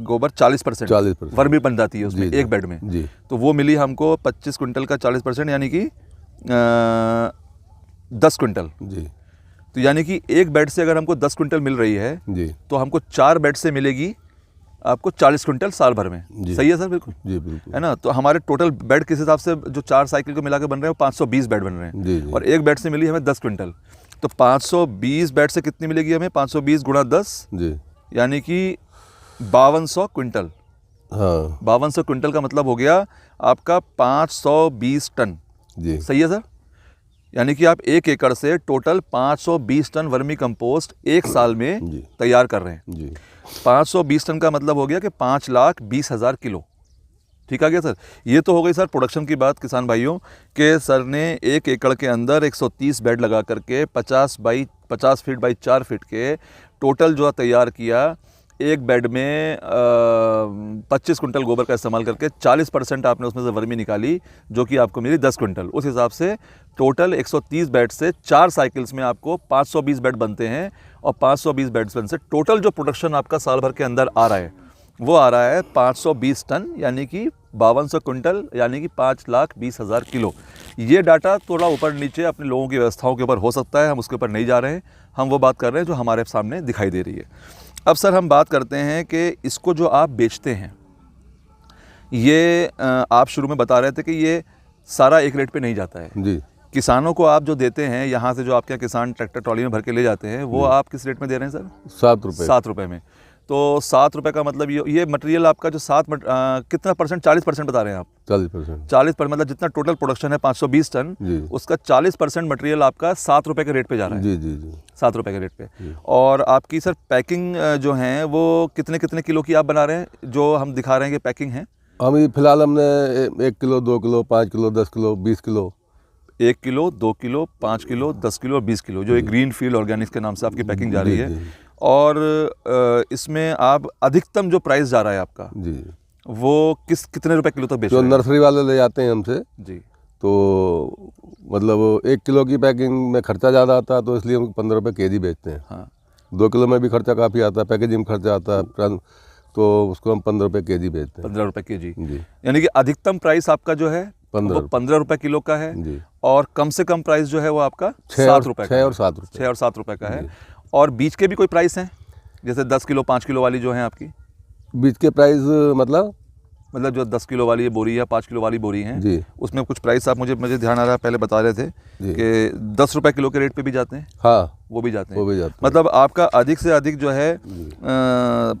गोबर 40%, 40% वर्मी बन जाती है उसमें जी, एक बेड में। जी तो वो मिली हमको 25 कुंटल का 40%, यानी कि 10 कुंटल। जी तो यानी कि एक बेड से अगर हमको 10 कुंटल मिल रही है जी तो हमको 4 बेड से मिलेगी आपको 40 कुंटल साल भर में। जी। सही है सर? बिल्कुल जी बिल्कुल है ना? तो हमारे टोटल बेड किस हिसाब से जो 4 साइकिल को मिला के बन रहे हैं वो 520 बेड बन रहे हैं। जी जी और एक बेड से मिली हमें 10 क्विंटल। तो 520 बेड से कितनी मिलेगी हमें? 520 गुणा 10, जी यानी कि 5200 क्विंटल। हाँ 5200 क्विंटल का मतलब हो गया आपका 520 टन। जी सही है सर? यानी कि आप 1 एकड़ से टोटल 520 टन वर्मी कंपोस्ट एक साल में जी तैयार कर रहे हैं। जी 520 टन का मतलब हो गया कि 5,20,000 किलो। ठीक आ गया सर? ये तो हो गई सर प्रोडक्शन की बात किसान भाइयों, के सर ने 1 एकड़ के अंदर 130 बेड लगा करके 50 फीट बाई 4 फीट के टोटल जो तैयार किया। एक बेड में 25 कुंटल गोबर का इस्तेमाल करके 40% आपने उसमें से वर्मी निकाली, जो कि आपको मिली 10 कुंटल। उस हिसाब से टोटल 130 बेड से 4 साइकिल्स में आपको 520 बेड बनते हैं, और 520 बेड्स में से टोटल जो प्रोडक्शन आपका साल भर के अंदर आ रहा है वो आ रहा है 520 टन, यानी कि 5200 कुंटल, यानी कि 5,20,000 किलो। ये डाटा थोड़ा ऊपर नीचे अपने लोगों की व्यवस्थाओं के ऊपर हो सकता है, हम उसके ऊपर नहीं जा रहे हैं, हम वो बात कर रहे हैं जो हमारे सामने दिखाई दे रही है। अब सर हम बात करते हैं कि इसको जो आप बेचते हैं, ये आप शुरू में बता रहे थे कि ये सारा एक रेट पे नहीं जाता है। जी। किसानों को आप जो देते हैं यहाँ से, जो आपके यहाँ किसान ट्रैक्टर ट्रॉली में भर के ले जाते हैं, वो आप किस रेट में दे रहे हैं सर? 7 रुपये। 7 रुपये में। तो 7 रुपये का मतलब ये मटेरियल आपका जो कितना परसेंट, 40% बता रहे हैं आप? 40%। 40% मतलब जितना टोटल प्रोडक्शन है 520 टन, उसका 40% मटेरियल आपका 7 रुपये के रेट पे जा रहा है। जी जी जी। 7 रुपये के रेट पे। और आपकी सर पैकिंग जो है वो कितने कितने किलो की आप बना रहे हैं, जो हम दिखा रहे हैं कि पैकिंग है? हम ये फिलहाल हमने 1 kilo, 2 kilo, 5 kilo, 10 kilo, 20 kilo. 1 kilo, 2 kilo, 5 kilo, 10 kilo और 20 किलो, जो एक ग्रीन फील्ड ऑर्गेनिक्स के नाम से आपकी पैकिंग जा रही है। और इसमें आप अधिकतम जो प्राइस जा रहा है आपका जी, वो कितने रुपए किलो तक बेच जो रहे हैं? नर्सरी वाले ले जाते हैं हमसे जी। तो मतलब 1 किलो की पैकिंग में खर्चा ज़्यादा आता है, तो इसलिए हम 15 रुपये केजी बेचते हैं। हाँ। 2 किलो में भी खर्चा काफ़ी आता है, पैकेजिंग में खर्चा आता है, तो उसको हम 15 रुपये केजी बेचते हैं। 15 रुपये केजी। जी। यानी कि अधिकतम प्राइस आपका जो है 15 रुपये किलो का है। जी। और कम से कम प्राइस जो है वो आपका 6 7 रुपये का है। 6 और 7 रुपये। 6 और 7 रुपये का है। और बीच के भी कोई प्राइस हैं, जैसे 10 किलो 5 किलो वाली जो है आपकी? बीच के प्राइस मतलब जो 10 किलो वाली ये बोरी या 5 किलो वाली बोरी है जी, उसमें कुछ प्राइस आप मुझे ध्यान आ रहा है, पहले बता रहे थे कि 10 रुपये किलो के रेट पे भी जाते हैं। हाँ, वो भी जाते हैं। वो भी जाते हैं। मतलब आपका अधिक से अधिक जो है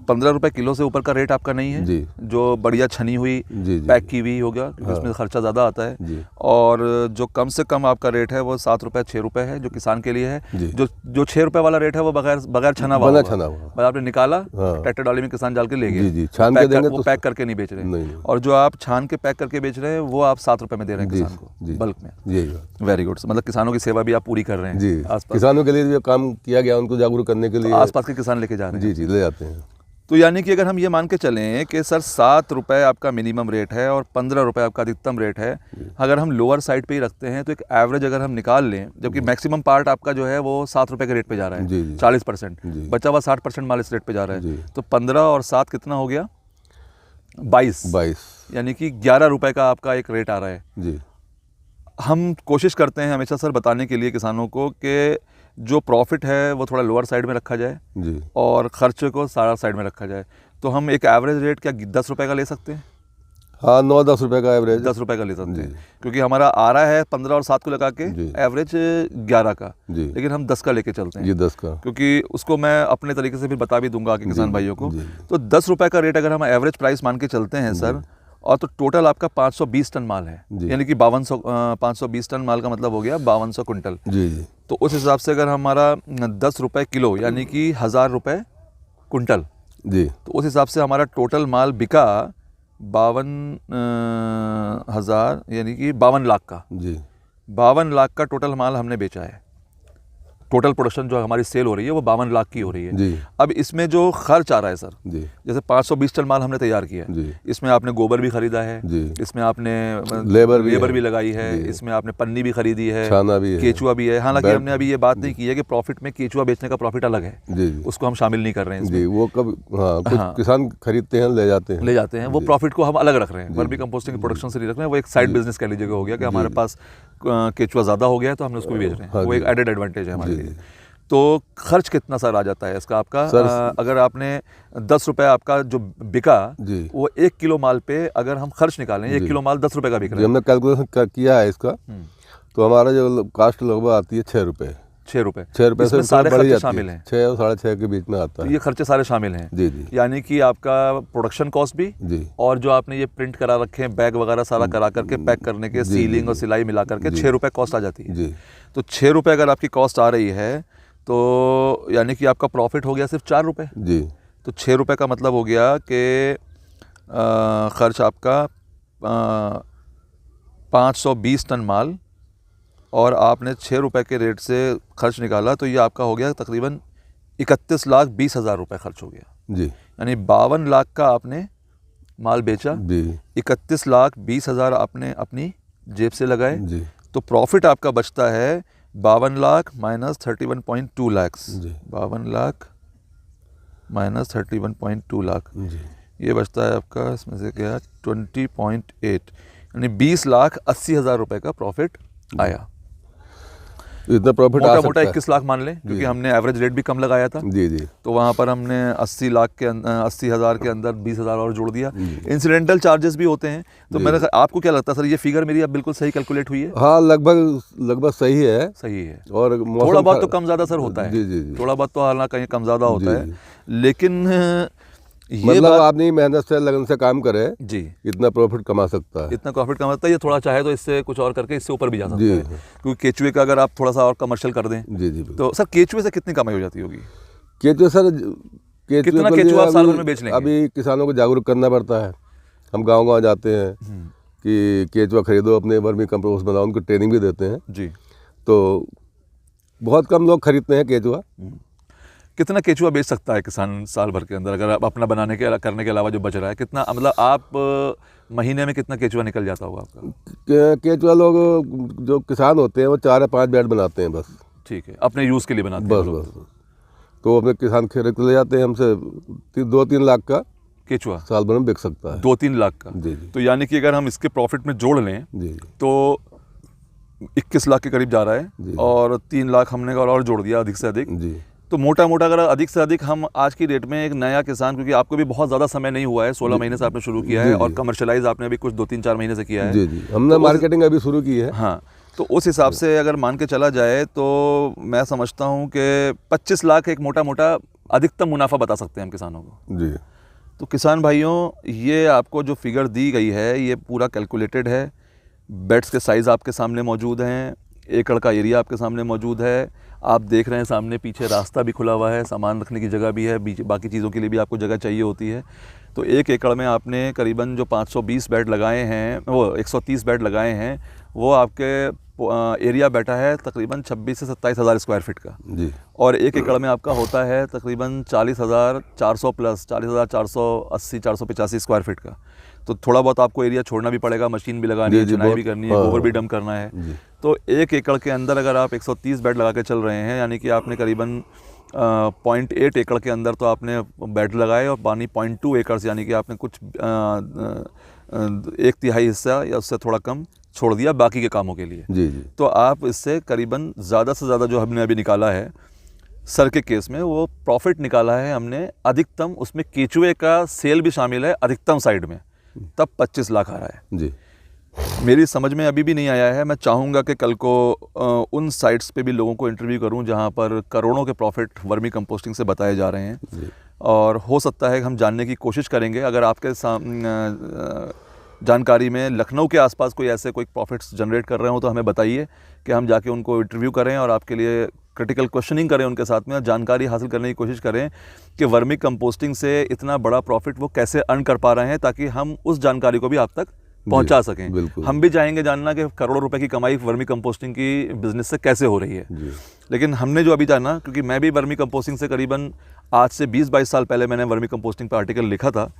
15 रुपये किलो से ऊपर का रेट आपका नहीं है। जी। जो बढ़िया छनी हुई जी, जी, पैक की हुई होगा, क्योंकि उसमें खर्चा ज़्यादा आता है। जी। और जो कम से कम आपका रेट है वो 7 रुपये 6 रुपये है, जो किसान के लिए है। जी। जो 6 रुपये वाला रेट है वो बगैर छना हुआ होगा। आपने निकाला, ट्रैक्टर डाली में किसान डाल के ले गए। जी जी, छान के देंगे वो तो पैक करके नहीं बेच रहे हैं। नहीं। और जो आप छान के पैक करके बेच रहे हैं वो आप 7 रुपये में दे रहे हैं किसान को बल्क में। जी, वेरी गुड। मतलब किसानों की सेवा भी आप पूरी कर रहे हैं। जी, किसानों के लिए भी काम किया गया, उनको जागरूक करने के लिए आसपास के किसान लेके जा रहे हैं। जी जी, ले जाते हैं। तो यानी कि अगर हम ये मान के चलें कि सर 7 रुपये आपका मिनिमम रेट है और 15 रुपये आपका अधिकतम रेट है, अगर हम लोअर साइड पे ही रखते हैं तो एक एवरेज अगर हम निकाल लें, जबकि मैक्सिमम पार्ट आपका जो है वो 7 रुपये के रेट पे जा रहा है, 40%, बचा हुआ 60% माल इस रेट पे जा रहा है। तो 15 और 7 कितना हो गया? 22। यानी कि 11 रुपये का आपका एक रेट आ रहा है। जी। हम कोशिश करते हैं हमेशा सर बताने के लिए किसानों को कि जो प्रॉफिट है वो थोड़ा लोअर साइड में रखा जाए जी, और खर्चे को सारा साइड में रखा जाए। तो हम एक एवरेज रेट क्या 10 रुपये का ले सकते हैं? हाँ, 9-10 रुपये का एवरेज 10 रुपये का ले सकते हैं, क्योंकि हमारा आ रहा है 15 और 7 को लगा के एवरेज 11 का, लेकिन हम 10 का लेके चलते हैं। 10 का, क्योंकि उसको मैं अपने तरीके से फिर बता भी दूंगा कि किसान भाइयों को। तो 10 रुपये का रेट अगर हम एवरेज प्राइस मान के चलते हैं सर, और तो टोटल आपका 520 टन माल है, यानी कि 520 टन माल का मतलब हो गया 5200 कुंटल। जी जी। तो उस हिसाब से अगर हमारा 10 रुपये किलो यानी कि 1000 रुपये कुंटल जी, तो उस हिसाब से हमारा टोटल माल बिका 52,000 यानी कि 52 लाख का। जी, 52 लाख का टोटल माल हमने बेचा है। टोटल प्रोडक्शन जो हमारी सेल हो रही है वो 52 लाख की हो रही है। जी। अब इसमें जो खर्च आ रहा है सर, जी, जैसे 520 टन माल हमने तैयार किया है, इसमें आपने गोबर भी खरीदा है, इसमें आपने लेबर भी लगाई है, इसमें आपने पन्नी भी खरीदी है, छाना भी है, केचुआ भी है। हालांकि हमने अभी ये बात नहीं की है कि प्रॉफिट में केचुआ बेचने का प्रॉफिट अलग है, उसको हम शामिल नहीं कर रहे हैं जी। वो कब कुछ किसान खरीदते हैं, ले जाते हैं, वो प्रॉफिट को हम अलग रख रहे हैं, वर्मी कंपोस्टिंग प्रोडक्शन से नहीं रख रहे हैं। वो एक साइड बिजनेस कह लीजिएगा हो गया कि हमारे पास केचुआ ज़्यादा हो गया है तो हमने उसको भी बेच रहे हैं। वो एक एडेड एडवांटेज है हमारे लिए। तो खर्च कितना सर आ जाता है इसका आपका? अगर आपने 10 रुपये आपका जो बिका वो 1 किलो माल पे अगर हम खर्च निकालें, 1 किलो माल 10 रुपये का बिक रहा है। हमने कैलकुलेशन किया है इसका, तो हमारा जो कास्ट लगभग आती है 6 रुपये। 6 रुपये से सारे खर्चे शामिल हैं, 6 और 6.5 के बीच में आता है। ये खर्चे सारे शामिल हैं। जी जी। यानी कि आपका प्रोडक्शन कॉस्ट भी जी, और जो आपने ये प्रिंट करा रखे हैं बैग वगैरह सारा करा करके पैक करने के, सीलिंग और सिलाई मिला करके 6 रुपये कॉस्ट आ जाती है। जी। तो 6 रुपये अगर आपकी कॉस्ट आ रही है तो यानी कि आपका प्रॉफिट हो गया सिर्फ 4 रुपये। जी। तो 6 रुपये का मतलब हो गया कि खर्च आपका 520 टन माल और आपने 6 रुपये के रेट से खर्च निकाला, तो ये आपका हो गया तकरीबन 31,20,000 रुपये खर्च हो गया। जी। यानी 52 लाख का आपने माल बेचा, 31,20,000 आपने अपनी जेब से लगाए। जी। तो प्रॉफिट आपका बचता है 52 लाख माइनस 31.2 लाख। 52 लाख माइनस 31.2 लाख, ये बचता है आपका, इसमें से क्या 20.8, यानी 20,80,000 रुपये का प्रॉफिट आया। इतना प्रॉफिट आ मोटा सकता मोटा है। 21 लाख मान लें, क्योंकि हमने एवरेज रेट भी कम लगाया था। जी जी। तो वहाँ पर हमने 80,000 के अंदर 20,000 और जोड़ दिया। इंसिडेंटल चार्जेस भी होते हैं। तो मेरा आपको क्या लगता है सर, ये फिगर मेरी अब बिल्कुल सही कैलकुलेट हुई है? हाँ, लगभग सही है। सही है। और थोड़ा बहुत तो कम ज़्यादा सर होता है। जी जी जी। थोड़ा बहुत तो हालांकि कहीं कम ज़्यादा होता है, जी। लेकिन ये मतलब बात आपने मेहनत से लगन से काम करे, जी इतना प्रॉफिट कमा सकता है। इतना प्रॉफिट कमाता है। ये थोड़ा चाहे तो इससे कुछ और करके इससे ऊपर भी जा सकता जी। है, क्योंकि केचुए का अगर आप थोड़ा सा और कमर्शियल कर दें जी जी। तो सर केचुए से कितनी कमाई हो जाती होगी? केचुए सर, कितना के लिए केचुआ आप साल भर में बेच लेंगे? अभी किसानों को जागरूक करना पड़ता है। हम गांव जाते हैं कि केचुआ खरीदो, अपने वर्मी कंपोस्ट बनाओ, उनको ट्रेनिंग भी देते हैं। जी। तो बहुत कम लोग खरीदते हैं केचुआ। कितना केचुआ बेच सकता है किसान साल भर के अंदर, अगर आप अपना बनाने के करने के अलावा जो बच रहा है कितना, मतलब आप महीने में कितना केचुआ निकल जाता होगा आपका? केचुआ लोग जो किसान होते हैं वो 4 या 5 बेड बनाते हैं बस। ठीक है, अपने यूज़ के लिए बनाते हैं बस लोग। बस। तो अपने किसान खरीद ले जाते हैं हमसे, 2-3 लाख का केचुआ साल भर में बिक सकता है। 2-3 लाख का? जी जी। तो यानी कि अगर हम इसके प्रॉफिट में जोड़ लें जी तो 21 लाख के करीब जा रहा जी। है, और 3 लाख हमने और जोड़ दिया अधिक से अधिक। जी। तो मोटा मोटा अगर अधिक से अधिक हम आज की डेट में एक नया किसान, क्योंकि आपको भी बहुत ज़्यादा समय नहीं हुआ है, 16 महीने से आपने शुरू किया है, और कमर्शलाइज आपने अभी कुछ 2-3-4 महीने से किया है। जी जी। हमने मार्केटिंग अभी शुरू की है। हाँ, तो उस हिसाब से अगर मान के चला जाए तो मैं समझता हूँ कि 25 लाख एक मोटा मोटा अधिकतम मुनाफा बता सकते हैं हम किसानों को। जी। तो किसान भाइयों, ये आपको जो फिगर दी गई है ये पूरा कैलकुलेटेड है। बेड्स के साइज़ आपके सामने मौजूद हैं, एकड़ का एरिया आपके सामने मौजूद है। आप देख रहे हैं सामने पीछे रास्ता भी खुला हुआ है, सामान रखने की जगह भी है, बाकी चीज़ों के लिए भी आपको जगह चाहिए होती है। तो 1 एकड़ में आपने करीबन जो 520 बेड लगाए हैं, वो 130 बेड लगाए हैं, वो आपके एरिया बैठा है तकरीबन 26 से 27 हज़ार स्क्वायर फीट का। जी। और 1 एकड़ में आपका होता है तकरीबन 40,400 प्लस 40,480-485 स्क्वायर फीट का। तो थोड़ा बहुत आपको एरिया छोड़ना भी पड़ेगा, मशीन भी लगानी है, चुनाई भी करनी है, गोबर भी डंप करना है। तो 1 एकड़ के अंदर अगर आप 130 बेड लगा के चल रहे हैं, यानी कि आपने करीबन 0.8 एकड़ के अंदर तो आपने बेड लगाए, और पानी 0.2 एकड़ यानी कि आपने कुछ 1/3 हिस्सा या उससे थोड़ा कम छोड़ दिया बाकी के कामों के लिए। जी जी। तो आप इससे करीबन ज़्यादा से ज़्यादा जो हमने अभी निकाला है सर के केस में, वो प्रॉफिट निकाला है हमने अधिकतम, उसमें केचुए का सेल भी शामिल है अधिकतम साइड में, तब 25 लाख आ रहा है। जी। मेरी समझ में अभी भी नहीं आया है। मैं चाहूँगा कि कल को उन साइट्स पे भी लोगों को इंटरव्यू करूँ जहाँ पर करोड़ों के प्रॉफिट वर्मी कंपोस्टिंग से बताए जा रहे हैं। और हो सकता है कि हम जानने की कोशिश करेंगे, अगर आपके जानकारी में लखनऊ के आसपास कोई ऐसे कोई प्रॉफिट्स जनरेट कर रहे हो तो हमें बताइए, कि हम जाके उनको इंटरव्यू करें और आपके लिए क्रिटिकल क्वेश्चनिंग करें उनके साथ में, और जानकारी हासिल करने की कोशिश करें कि वर्मी कंपोस्टिंग से इतना बड़ा प्रॉफिट वो कैसे अर्न कर पा रहे हैं, ताकि हम उस जानकारी को भी आप तक पहुंचा सकें। हम भी चाहेंगे जानना कि करोड़ों रुपए की कमाई वर्मी कंपोस्टिंग की बिजनेस से कैसे हो रही है। लेकिन हमने जो अभी जाना, क्योंकि मैं भी वर्मी कंपोस्टिंग से करीबन आज से 20-22 साल पहले मैंने वर्मी कंपोस्टिंग पर आर्टिकल लिखा था,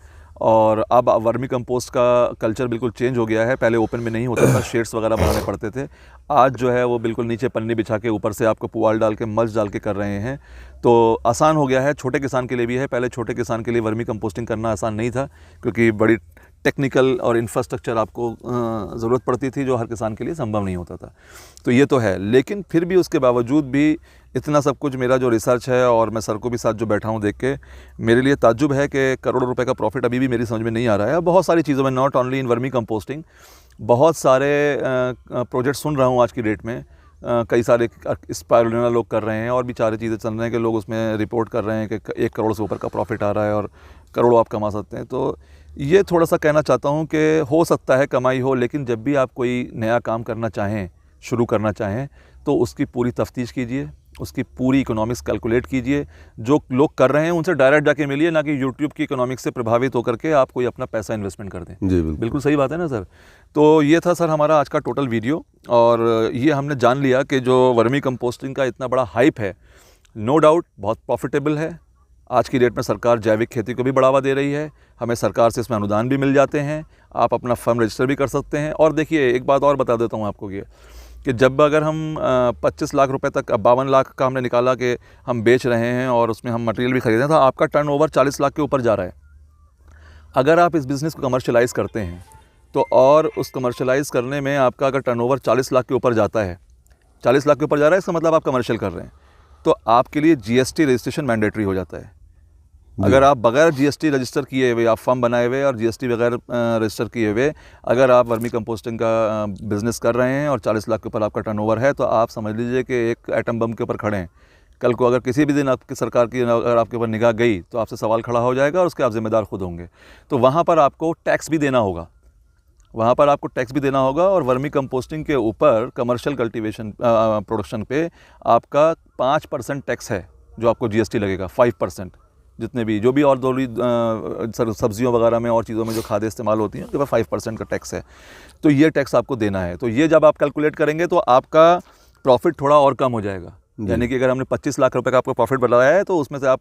और अब वर्मी कंपोस्ट का कल्चर बिल्कुल चेंज हो गया है। पहले ओपन में नहीं होता था, शेड्स वगैरह बनाने पड़ते थे। आज जो है वो बिल्कुल नीचे पन्नी बिछा के ऊपर से आपको पुआल डाल के मल्च डाल के कर रहे हैं, तो आसान हो गया है। छोटे किसान के लिए भी है। पहले छोटे किसान के लिए वर्मी कंपोस्टिंग करना आसान नहीं था, क्योंकि बड़ी टेक्निकल और इंफ्रास्ट्रक्चर आपको ज़रूरत पड़ती थी, जो हर किसान के लिए संभव नहीं होता था। तो ये तो है, लेकिन फिर भी उसके बावजूद भी इतना सब कुछ, मेरा जो रिसर्च है और मैं सर को भी साथ जो बैठा हूँ देख के, मेरे लिए ताज्जुब है कि करोड़ों रुपए का प्रॉफिट अभी भी मेरी समझ में नहीं आ रहा है। बहुत सारी चीज़ों में, not only in vermi composting, बहुत सारे प्रोजेक्ट सुन रहा हूँ आज की डेट में। कई सारे स्पाइरुलिना लोग कर रहे हैं, और भी सारी चीज़ें चल रहे हैं कि लोग उसमें रिपोर्ट कर रहे हैं कि 1 करोड़ से ऊपर का प्रॉफिट आ रहा है और करोड़ों आप कमा सकते हैं। तो ये थोड़ा सा कहना चाहता हूँ कि हो सकता है कमाई हो, लेकिन जब भी आप कोई नया काम करना चाहें, शुरू करना चाहें, तो उसकी पूरी तफ्तीश कीजिए, उसकी पूरी इकोनॉमिक्स कैलकुलेट कीजिए। जो लोग कर रहे हैं उनसे डायरेक्ट जाके मिलिए, ना कि यूट्यूब की इकोनॉमिक्स से प्रभावित होकर के आप कोई अपना पैसा इन्वेस्टमेंट कर दें। जी बिल्कुल सही बात है ना सर। तो ये था सर हमारा आज का टोटल वीडियो, और ये हमने जान लिया कि जो वर्मी कंपोस्टिंग का इतना बड़ा हाइप है, नो डाउट बहुत प्रॉफिटेबल है। आज की डेट में सरकार जैविक खेती को भी बढ़ावा दे रही है, हमें सरकार से इसमें अनुदान भी मिल जाते हैं, आप अपना फर्म रजिस्टर भी कर सकते हैं। और देखिए एक बात और बता देता हूँ आपको कि जब अगर हम 25 लाख रुपए तक, 52 लाख का हमने निकाला कि हम बेच रहे हैं और उसमें हम मटेरियल भी खरीद रहे हैं, तो आपका टर्नओवर 40 लाख के ऊपर जा रहा है। अगर आप इस बिज़नेस को कमर्शलाइज़ करते हैं तो, और उस कमर्शलाइज़ करने में आपका अगर टर्नओवर 40 लाख के ऊपर जाता है, 40 लाख के ऊपर जा रहा है, इसका मतलब आप कमर्शियल कर रहे हैं, तो आपके लिए जीएसटी रजिस्ट्रेशन मैंडेटरी हो जाता है। अगर आप बगैर जीएसटी रजिस्टर किए हुए, आप फर्म बनाए हुए और जीएसटी बगैर रजिस्टर किए हुए अगर आप वर्मी कंपोस्टिंग का बिज़नेस कर रहे हैं और 40 लाख के ऊपर आपका टर्नओवर है, तो आप समझ लीजिए कि एक एटम बम के ऊपर खड़े हैं। कल को अगर किसी भी दिन आपकी सरकार की अगर आपके ऊपर निगाह गई तो आपसे सवाल खड़ा हो जाएगा और उसके आप जिम्मेदार खुद होंगे। तो वहाँ पर आपको टैक्स भी देना होगा, वहाँ पर आपको टैक्स भी देना होगा। और वर्मी कंपोस्टिंग के ऊपर कमर्शियल कल्टीवेशन प्रोडक्शन पे आपका 5% टैक्स है जो आपको जीएसटी लगेगा। 5% जितने भी जो भी और दो सब्जियों वगैरह में और चीज़ों में जो खादें इस्तेमाल होती हैं, तो 5% का टैक्स है। तो ये टैक्स आपको देना है। तो ये जब आप कैलकुलेट करेंगे तो आपका प्रॉफिट थोड़ा और कम हो जाएगा। यानी कि अगर हमने 25 लाख रुपए का आपको प्रॉफिट बताया है, तो उसमें से आप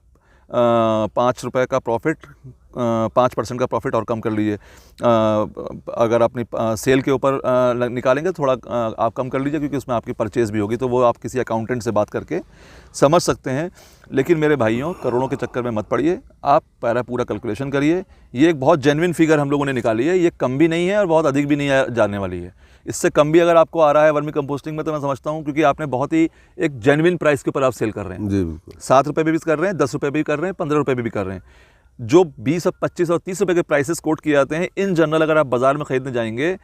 5 रुपये का प्रॉफिट 5% का प्रॉफिट और कम कर लीजिए। अगर अपनी सेल के ऊपर निकालेंगे थोड़ा आप कम कर लीजिए, क्योंकि उसमें आपकी परचेज़ भी होगी, तो वो आप किसी अकाउंटेंट से बात करके समझ सकते हैं। लेकिन मेरे भाइयों, करोड़ों के चक्कर में मत पड़िए, आप पूरा कैलकुलेशन करिए। ये एक बहुत जेन्युइन फिगर हम लोगों ने निकाली है, ये कम भी नहीं है और बहुत अधिक भी नहीं जाने वाली है। इससे कम भी अगर आपको आ रहा है वर्मी कंपोस्टिंग में, तो मैं समझता हूँ क्योंकि आपने बहुत ही एक जेन्युइन प्राइस के ऊपर आप सेल कर रहे हैं। जी बिल्कुल। 7 रुपये भी कर रहे हैं, 10 रुपये भी कर रहे हैं, 15 रुपये भी कर रहे हैं। जो 20 और 25 और 30 रुपये के प्राइसेस कोट किए जाते हैं, इन जनरल अगर आप बाजार में खरीदने जाएंगे,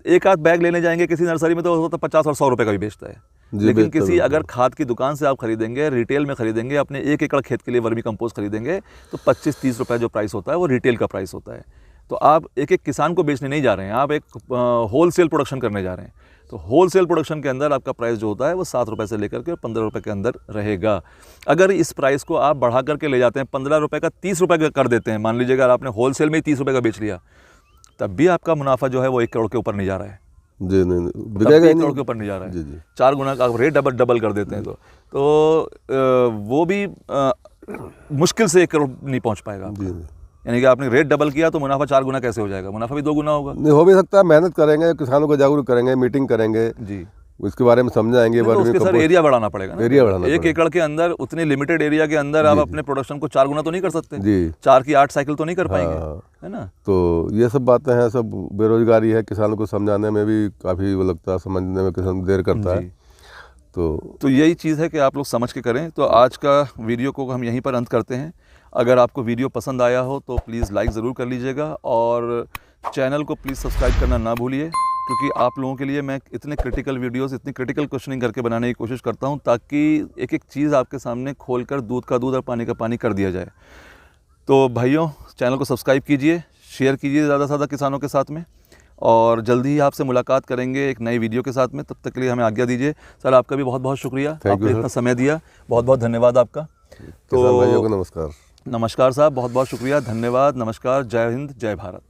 एक आध बैग लेने जाएंगे किसी नर्सरी में, तो वो तो 50 और 100 रुपये का भी बेचता है। लेकिन किसी अगर खाद की दुकान से आप खरीदेंगे, रिटेल में खरीदेंगे, अपने 1 एकड़ खेत के लिए वर्मी कंपोस्ट खरीदेंगे, तो 25-30 रुपये जो प्राइस होता है वो रिटेल का प्राइस होता है। तो आप एक एक किसान को बेचने नहीं जा रहे हैं, आप एक होलसेल प्रोडक्शन करने जा रहे हैं। तो होलसेल प्रोडक्शन के अंदर आपका प्राइस जो होता है वो 7 रुपये से लेकर के 15 रुपये के अंदर रहेगा। अगर इस प्राइस को आप बढ़ा करके ले जाते हैं, 15 रुपये का 30 रुपये कर देते हैं, मान लीजिएगा अगर आपने होलसेल में ही 30 रुपये का बेच लिया, तब भी आपका मुनाफा जो है वो 1 करोड़ के ऊपर नहीं जा रहा है। जी नहीं, बिकेगा 1 करोड़ के ऊपर नहीं जा रहा है। जी। 4 गुना का आप रेट डबल कर देते हैं, तो वो भी मुश्किल से 1 करोड़ नहीं पहुँच पाएगा। यानी कि आपने रेट डबल किया तो मुनाफा 4 गुना कैसे हो जाएगा? मुनाफा भी 2 गुना होगा। नहीं हो भी सकता है, मेहनत करेंगे, किसानों को जागरूक करेंगे, मीटिंग करेंगे जी, उसके बारे में समझाएंगे। तो उसके सर एरिया बढ़ाना पड़ेगा ना, एरिया बढ़ाना 1 एकड़ के अंदर उतने लिमिटेड एरिया के अंदर आप अपने प्रोडक्शन को 4 गुना तो नहीं कर सकते जी, 4 की 8 साइकिल तो नहीं कर पाएंगे, है ना। तो ये सब बातें हैं, सब बेरोजगारी है, किसानों को समझाने में भी काफ़ी वो लगता है, समझने में किसान देर करता है। तो यही चीज़ है कि आप लोग समझ के करें। तो आज का वीडियो को हम यहीं पर अंत करते हैं। अगर आपको वीडियो पसंद आया हो तो प्लीज़ लाइक ज़रूर कर लीजिएगा और चैनल को प्लीज़ सब्सक्राइब करना ना भूलिए, क्योंकि आप लोगों के लिए मैं इतने क्रिटिकल वीडियोस, इतनी क्रिटिकल क्वेश्चनिंग करके बनाने की कोशिश करता हूं, ताकि एक एक चीज़ आपके सामने खोलकर दूध का दूध और पानी का पानी कर दिया जाए। तो भाइयों, चैनल को सब्सक्राइब कीजिए, शेयर कीजिए ज़्यादा से ज़्यादा किसानों के साथ में, और जल्दी ही आपसे मुलाकात करेंगे एक नई वीडियो के साथ में। तब तक के लिए हमें आज्ञा दीजिए। सर, आपका भी बहुत बहुत शुक्रिया, आपने इतना समय दिया, बहुत बहुत धन्यवाद आपका। तो भाइयों को नमस्कार। नमस्कार साहब, बहुत बहुत शुक्रिया, धन्यवाद, नमस्कार, जय हिंद, जय भारत।